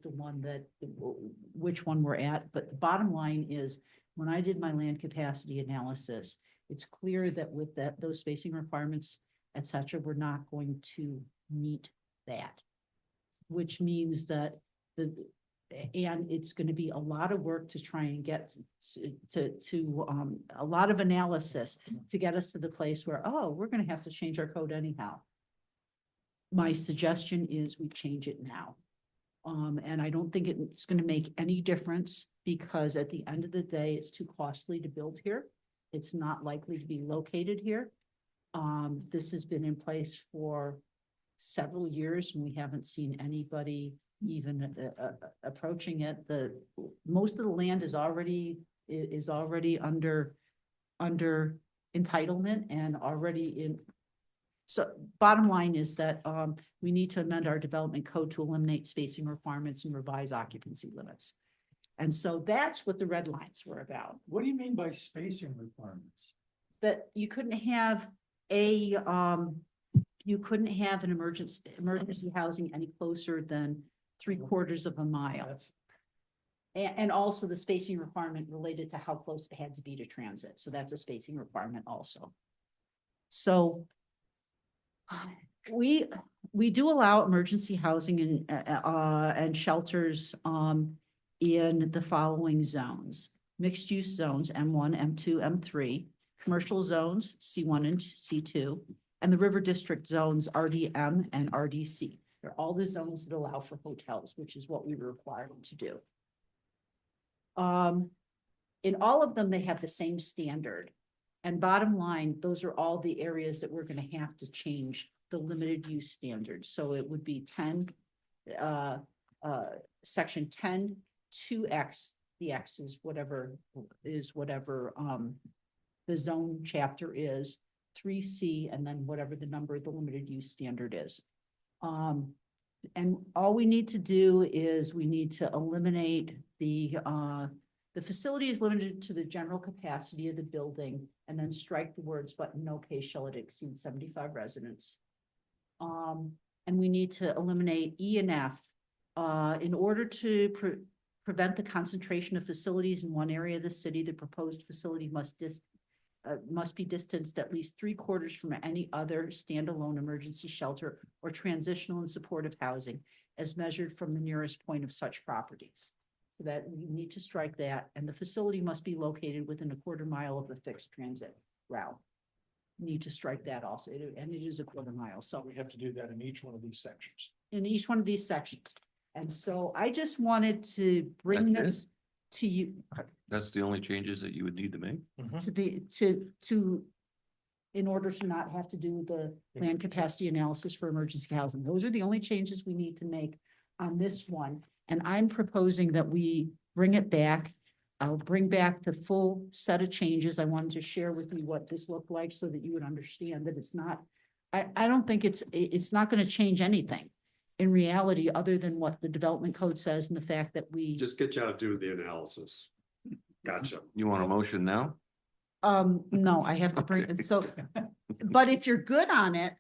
which one we're at, but the bottom line is, when I did my land capacity analysis, it's clear that with those spacing requirements, et cetera, we're not going to meet that, which means that and it's going to be a lot of work to try and get to a lot of analysis to get us to the place where, oh, we're going to have to change our code anyhow. My suggestion is we change it now. And I don't think it's going to make any difference, because at the end of the day, it's too costly to build here. It's not likely to be located here. This has been in place for several years and we haven't seen anybody even approaching it. Most of the land is already under entitlement and already in. So bottom line is that we need to amend our development code to eliminate spacing requirements and revise occupancy limits. And so that's what the red lines were about. What do you mean by spacing requirements? That you couldn't have an emergency housing any closer than 3/4 of a mile. And also the spacing requirement related to how close it had to be to transit. So that's a spacing requirement also. So we do allow emergency housing and shelters in the following zones: mixed use zones, M1, M2, M3, commercial zones, C1 and C2, and the river district zones, RDM and RDC. They're all the zones that allow for hotels, which is what we were required to do. In all of them, they have the same standard. And bottom line, those are all the areas that we're going to have to change the limited use standards. So it would be section 10, 2X, the X is whatever the zone chapter is, 3C, and then whatever the number of the limited use standard is. And all we need to do is we need to eliminate the facility is limited to the general capacity of the building, and then strike the words, but in no case shall it exceed 75 residents. And we need to eliminate E and F in order to prevent the concentration of facilities in one area of the city. The proposed facility must be distanced at least 3/4 from any other standalone emergency shelter or transitional and supportive housing as measured from the nearest point of such properties. So that we need to strike that, and the facility must be located within 1/4 mile of the fixed transit route. Need to strike that also, and it is 1/4 mile, so We have to do that in each one of these sections. in each one of these sections. And so I just wanted to bring That's this to you, That's the only changes that you would need to make? in order to not have to do the land capacity analysis for emergency housing. Those are the only changes we need to make on this one. And I'm proposing that we bring it back. I'll bring back the full set of changes. I wanted to share with you what this looked like so that you would understand that it's not, I don't think it's not going to change anything. in reality, other than what the development code says and the fact that we, Just get you out to do the analysis. Gotcha. You want a motion now? no, I have to bring, Okay. so, but if you're good on it,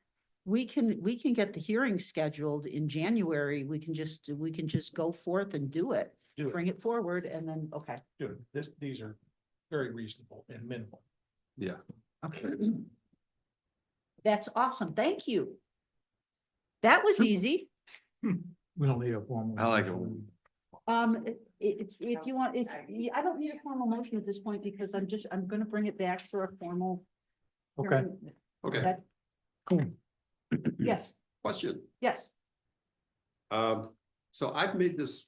we can get the hearing scheduled in January. We can just go forth and do it. Do it. Bring it forward and then, okay. Do it. These are very reasonable and minimal. Yeah. Okay. That's awesome. Thank you. That was easy. We don't need a formal. I like it. motion. If you want, I don't need a formal motion at this point because I'm gonna bring it back for a formal. Okay. hearing. Okay, That- Cool. Yes, question. yes. So I've made this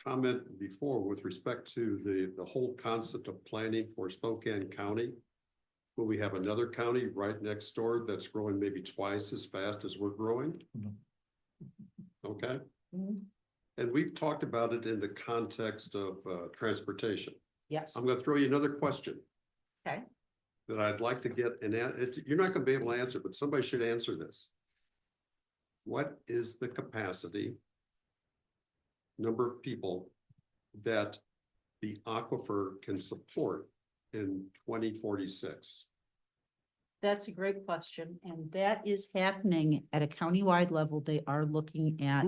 comment before with respect to the whole concept of planning for Spokane County. Where we have another county right next door that's growing maybe twice as fast as we're growing. Mhm. Okay, Mhm. and we've talked about it in the context of transportation. Yes, I'm gonna throw you another question. Okay. That I'd like to get you're not gonna be able to answer, but somebody should answer this. What is the capacity? Number of people that the aquifer can support in 2046? that's a great question. And that is happening at a countywide level. They are looking at.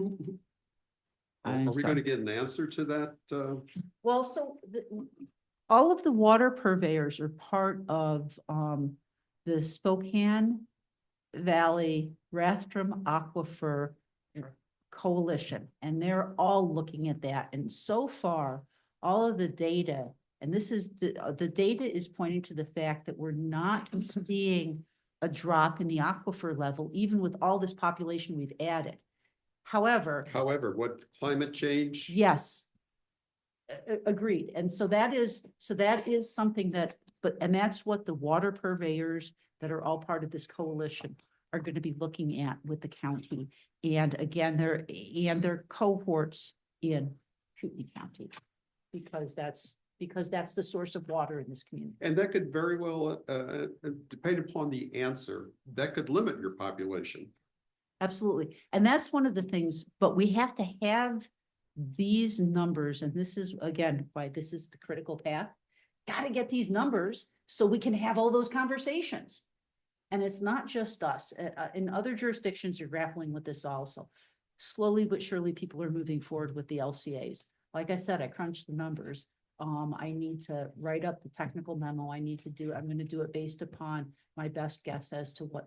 Are we gonna get an answer to that? Well, so all of the water purveyors are part of the Spokane Valley Rathdrum Aquifer Coalition, and they're all looking at that. And so far, all of the data, and this is the data is pointing to the fact that we're not seeing a drop in the aquifer level, even with all this population we've added. However, What climate change? yes. Agreed. And so that is something that, and that's what the water purveyors that are all part of this coalition are going to be looking at with the county. And again, their cohorts in Kootenai County. Because that's the source of water in this community. And that could very well, depend upon the answer, that could limit your population. Absolutely. And that's one of the things, but we have to have these numbers, and this is, again, why this is the critical path. Got to get these numbers so we can have all those conversations. And it's not just us. In other jurisdictions, you're grappling with this also. Slowly but surely, people are moving forward with the LCAs. Like I said, I crunched the numbers. I need to write up the technical memo. I'm going to do it based upon my best guess as to what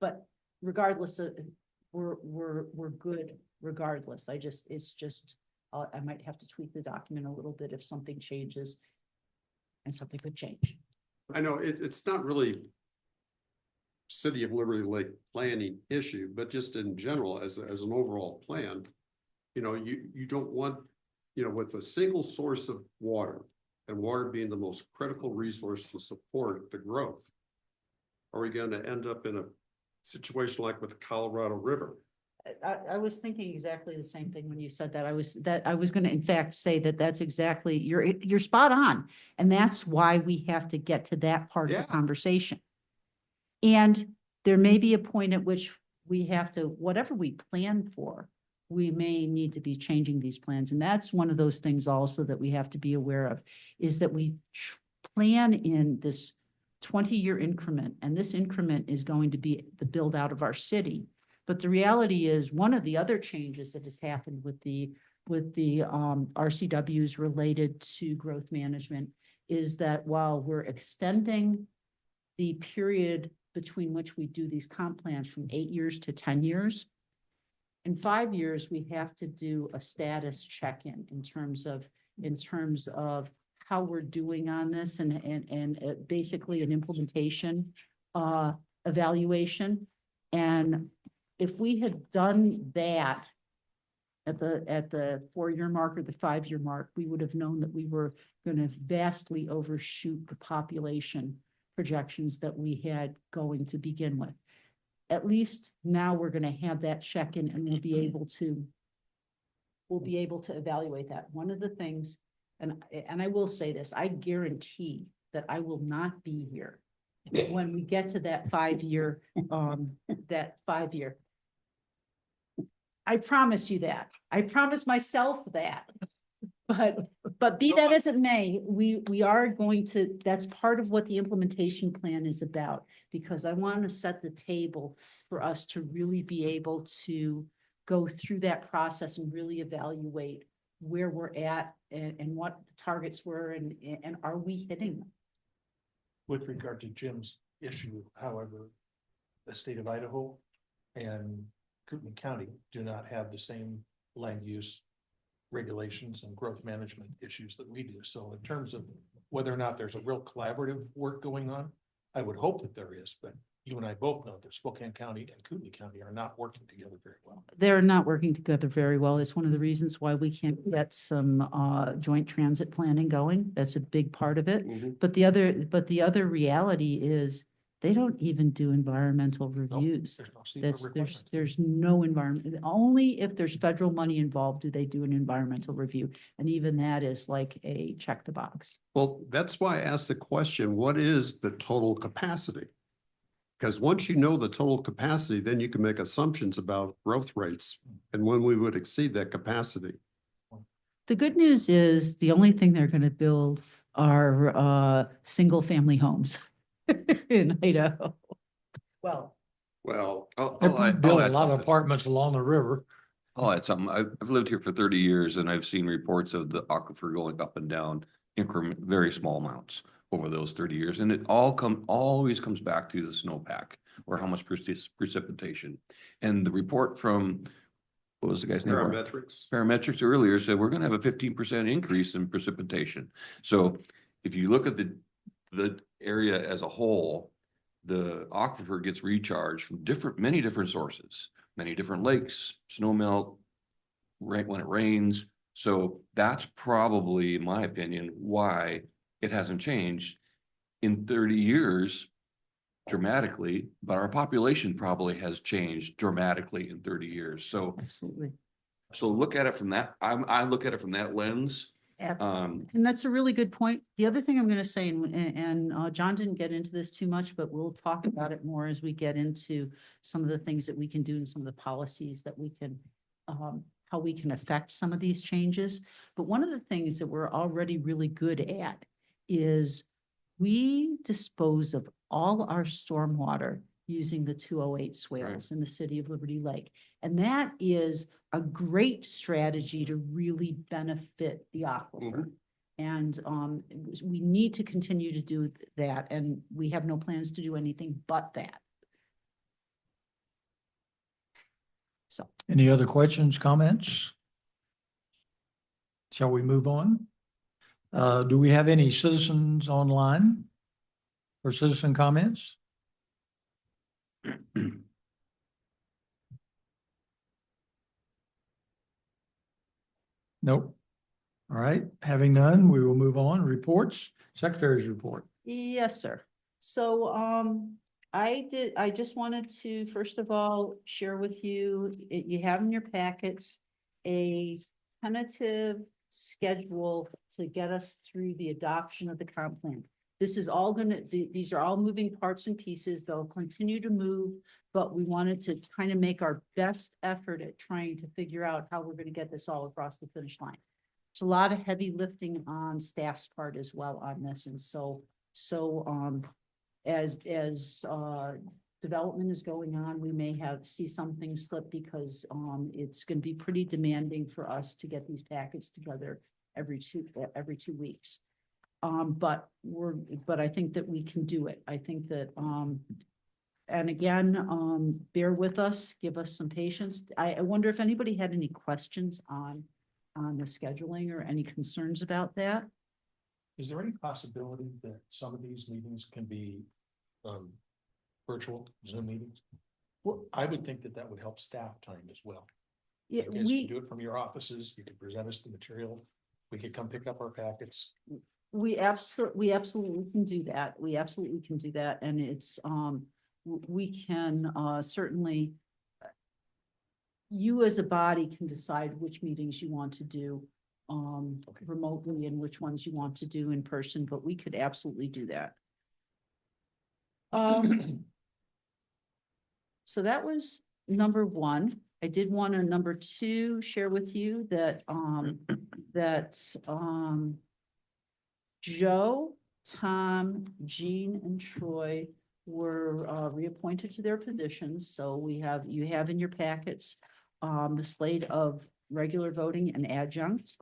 but regardless of, we're good regardless. I might have to tweak the document a little bit if something changes, and something could change. I know it's not really City of Liberty Lake planning issue, but just in general, as an overall plan, you don't want, with a single source of water, and water being the most critical resource to support the growth. Are we going to end up in a situation like with the Colorado River? I was thinking exactly the same thing when you said that. I was going to in fact say that's exactly, you're spot on. And that's why we have to get to that part of the Yeah. conversation. And there may be a point at which we have to, whatever we plan for, we may need to be changing these plans. And that's one of those things also that we have to be aware of, is that we plan in this 20-year increment, and this increment is going to be the build out of our city. But the reality is, one of the other changes that has happened with the RCWs related to growth management is that while we're extending the period between which we do these comp plans from 8 years to 10 years, in 5 years, we have to do a status check-in in terms of how we're doing on this and basically an implementation evaluation. And if we had done that at the 4-year mark or the 5-year mark, we would have known that we were going to vastly overshoot the population projections that we had going to begin with. At least now we're going to have that check-in, and we'll be able to evaluate that. One of the things, and I will say this, I guarantee that I will not be here when we get to that 5-year, I promise you that. I promise myself that. But be that as it may, we are going to, that's part of what the implementation plan is about. Because I want to set the table for us to really be able to go through that process and really evaluate where we're at and what the targets were and are we hitting them? With regard to Jim's issue, however, the state of Idaho and Kootenai County do not have the same land use regulations and growth management issues that we do. So in terms of whether or not there's a real collaborative work going on, I would hope that there is, but you and I both know that Spokane County and Kootenai County are not working together very well. They're not working together very well. It's one of the reasons why we can't get some joint transit planning going. That's a big part of it. Mhm. But the other reality is they don't even do environmental reviews. There's no secret There's requirements. no environment, only if there's federal money involved do they do an environmental review. And even that is like a check the box. Well, that's why I asked the question, what is the total capacity? Because once you know the total capacity, then you can make assumptions about growth rates and when we would exceed that capacity. The good news is the only thing they're going to build are single family homes in Idaho. Well, Well, They build a lot of something. apartments along the river. I'll add something. I've lived here for 30 years and I've seen reports of the aquifer going up and down increment, very small amounts over those 30 years. And it always comes back to the snowpack or how much precipitation. And the report from, what was the guy's name? parametrics. Parametrics earlier said we're gonna have a 15% increase in precipitation. So if you look at the area as a whole, the aquifer gets recharged from many different sources, many different lakes, snow melt, right when it rains. So that's probably, in my opinion, why it hasn't changed in 30 years dramatically, but our population probably has changed dramatically in 30 years. So absolutely. look at it from that, I look at it from that lens. And that's a really good point. The other thing I'm going to say, and John didn't get into this too much, but we'll talk about it more as we get into some of the things that we can do and some of the policies that we can, how we can affect some of these changes. But one of the things that we're already really good at is we dispose of all our stormwater using the 208 swales in the city of Liberty Lake. And that is a great strategy to really benefit the aquifer. And we need to continue to do that, and we have no plans to do anything but that. So, Any other questions, comments? Shall we move on? Do we have any citizens online for citizen comments? Nope. All right, having none, we will move on. Reports, Secretary's report. yes, sir. So, I just wanted to, first of all, share with you, you have in your packets a tentative schedule to get us through the adoption of the comp plan. This is all these are all moving parts and pieces. They'll continue to move, but we wanted to kind of make our best effort at trying to figure out how we're going to get this all across the finish line. It's a lot of heavy lifting on staff's part as well on this. And as development is going on, we may see some things slip because it's going to be pretty demanding for us to get these packets together every 2 weeks. But I think that we can do it. I think that, and again, bear with us, give us some patience. I wonder if anybody had any questions on the scheduling or any concerns about that? Is there any possibility that some of these meetings can be virtual Zoom meetings? Well, I would think that would help staff time as well. yeah, You guys can do it from your offices. You can present us the material. We could come pick up our packets. we absolutely can do that. We absolutely can do that. And it's, we can certainly, you as a body can decide which meetings you want to do remotely and which ones you want to do in person, but we could absolutely do that. So that was number one. I did want to, number two, share with you that, Joe, Tom, Jean, and Troy were reappointed to their positions. So you have in your packets the slate of regular voting and adjunct.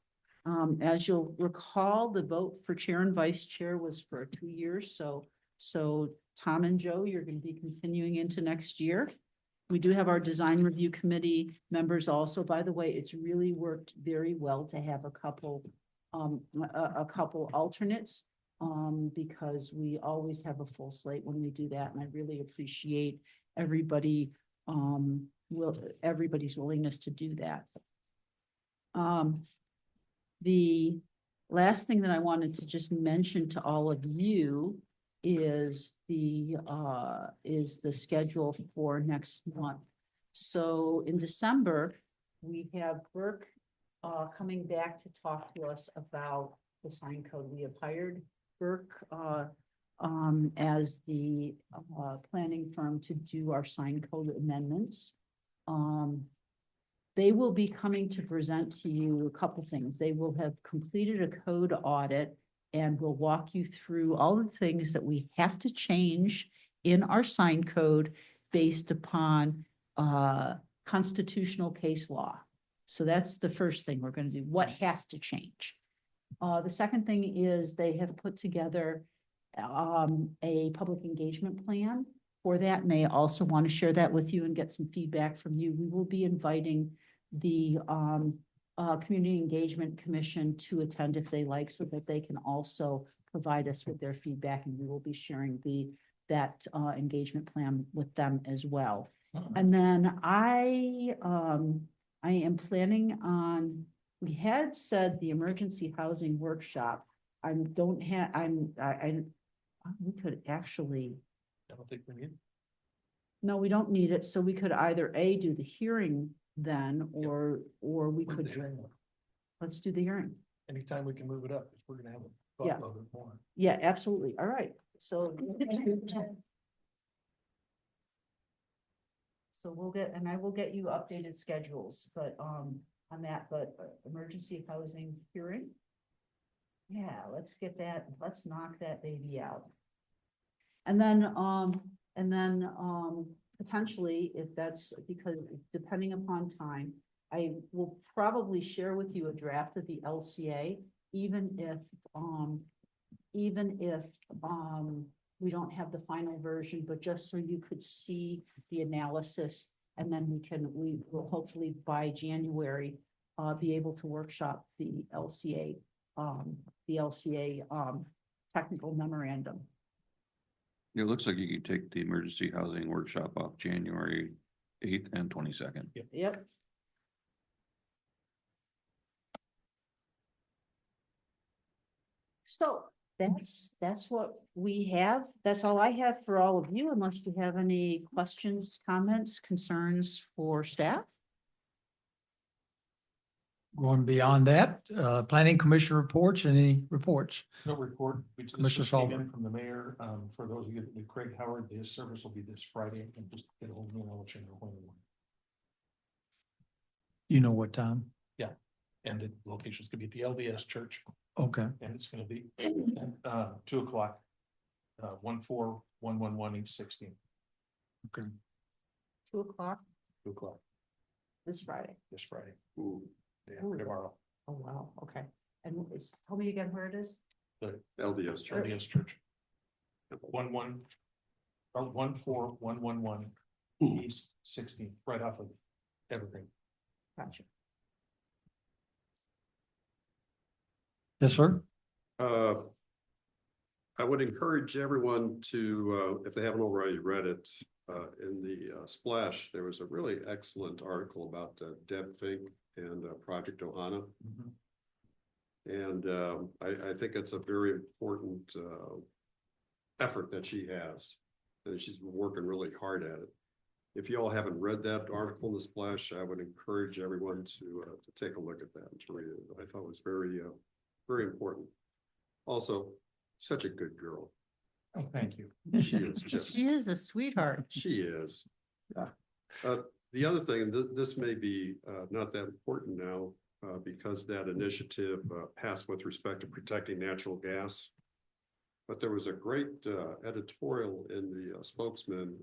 As you'll recall, the vote for chair and vice chair was for 2 years. So Tom and Joe, you're going to be continuing into next year. We do have our design review committee members also. By the way, it's really worked very well to have a couple alternates, because we always have a full slate when we do that, and I really appreciate everybody's willingness to do that. The last thing that I wanted to just mention to all of you is the schedule for next month. So in December, we have Burke coming back to talk to us about the sign code. We have hired Burke as the planning firm to do our sign code amendments. They will be coming to present to you a couple things. They will have completed a code audit and will walk you through all the things that we have to change in our sign code based upon constitutional case law. So that's the first thing we're going to do. What has to change? The second thing is they have put together a public engagement plan for that, and they also want to share that with you and get some feedback from you. We will be inviting the Community Engagement Commission to attend if they like, so that they can also provide us with their feedback, and we will be sharing that engagement plan with them as well. And then I am planning on, we had said the emergency housing workshop. We could actually, I don't think we need. no, we don't need it. So we could either do the hearing then, or we the could, hearing. let's do the hearing. Anytime we can move it up, because we're gonna have a Yeah. buttload of more. Yeah, absolutely. All right. So I will get you updated schedules, but, on that, but emergency housing hearing. Yeah, let's get that, let's knock that baby out. And then potentially, if that's, because depending upon time, I will probably share with you a draft of the LCA, even if we don't have the final version, but just so you could see the analysis. And then we will hopefully by January, be able to workshop the LCA technical memorandum. It looks like you could take the emergency housing workshop off January 8th and 22nd. Yep. So that's what we have. That's all I have for all of you, unless you have any questions, comments, concerns for staff. Going beyond that, planning commission reports, any reports? No report. We just Commissioner came Solver. in from the mayor. For those of you that knew Craig Howard, his service will be this Friday, and just get a hold of me and I'll let you know when. You know what time? And the location's gonna be at the LDS church, Okay, and it's gonna be 2:00. 14111 East 16. okay. 2:00 2:00 this Friday. this Friday. Ooh, Yeah, Ooh. tomorrow. Oh, wow. Okay. And tell me again where it is. The LDS church. LDS church. 14111 East 16, right off of Evergreen. Gotcha. Yes, sir. I would encourage everyone to, if they haven't already read it, in the Splash, there was a really excellent article about Deb Fink and Project Ohana. And I think it's a very important effort that she has, and she's been working really hard at it. If you all haven't read that article in the Splash, I would encourage everyone to take a look at that and to read it. I thought it was very important. Also, such a good girl. Oh, thank you. She is just, She is a sweetheart. she is. Yeah. the other thing, and this may be not that important now, because that initiative passed with respect to protecting natural gas. But there was a great editorial in the Spokesman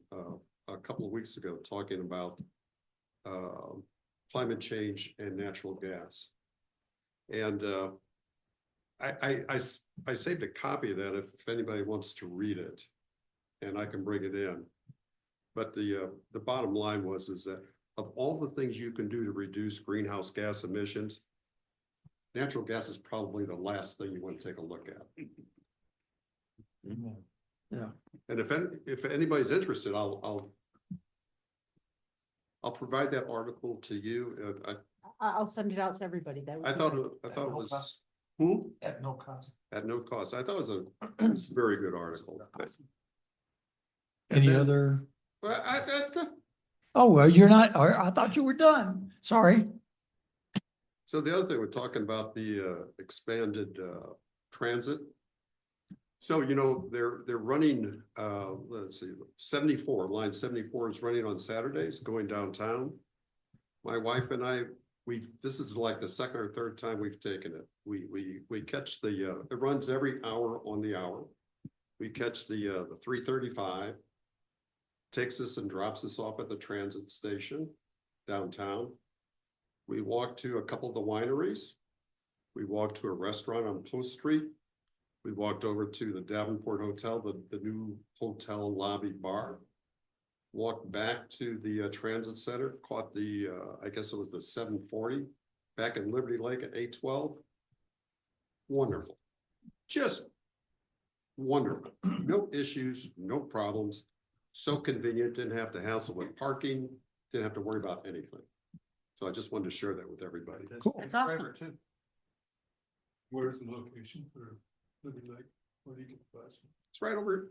a couple of weeks ago talking about climate change and natural gas. And I saved a copy of that if anybody wants to read it, and I can bring it in. But the bottom line is that of all the things you can do to reduce greenhouse gas emissions, natural gas is probably the last thing you want to take a look at. Yeah. And if anybody's interested, I'll provide that article to you. I'll send it out to everybody. That I thought it was At no cost. at no cost. I thought it was a very good article. Any then- other? Well, Oh, well, you're not, I thought you were done. Sorry. so the other thing, we're talking about the expanded transit. So, they're running, let's see, 74, line 74 is running on Saturdays going downtown. My wife and I, this is like the second or third time we've taken it. We catch it runs every hour on the hour. We catch the 3:35. Takes us and drops us off at the transit station downtown. We walk to a couple of the wineries. We walk to a restaurant on Post Street. We walked over to the Davenport Hotel, the new hotel lobby bar. Walked back to the transit center, caught I guess it was the 740, back in Liberty Lake at 812. Wonderful. Just wonderful. No issues, no problems. So convenient, didn't have to hassle with parking, didn't have to worry about anything. So I just wanted to share that with everybody. Cool. That's awesome. Too. Where's the location for Liberty Lake? Where do you get the bus? It's right over,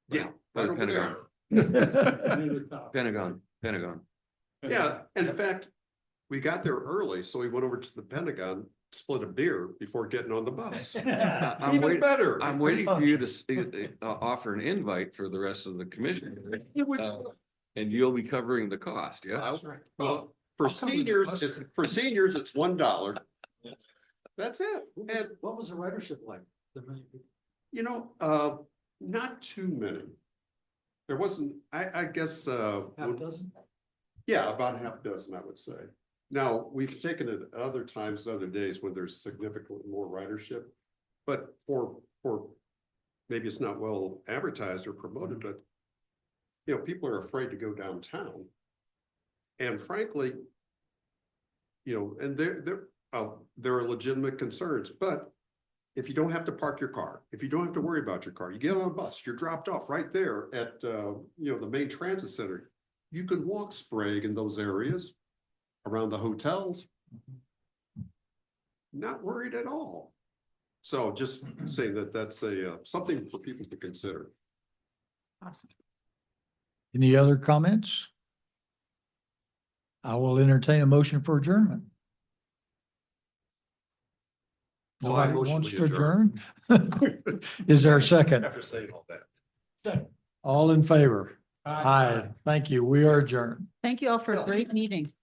yeah, By right the over there. Pentagon. Near the top. Pentagon. Yeah, and in fact, we got there early, so we went over to the Pentagon, split a beer before getting on the bus. I'm Even waiting, better. I'm waiting for you to offer an invite for the rest of the commission. It would- And you'll be covering the cost, yeah? Well, for I'll come with the seniors, bus. it's $1. That's it. And, What was the ridership like? not too many. There wasn't, I guess, dozen? yeah, about half a dozen, I would say. Now, we've taken it other times, other days when there's significantly more ridership. But for maybe it's not well advertised or promoted, but people are afraid to go downtown. And frankly, and there are legitimate concerns, but if you don't have to park your car, if you don't have to worry about your car, you get on a bus, you're dropped off right there at, the main transit center. You can walk Sprague in those areas around the hotels. Not worried at all. So just saying that's something for people to consider. Awesome. Any other comments? I will entertain a motion for adjournment. Well, I Nobody motion wants we to adjourn. adjourn? Is there a second? After saying all that. All in favor? Aye. Thank you. We are adjourned. Thank you all for a great meeting.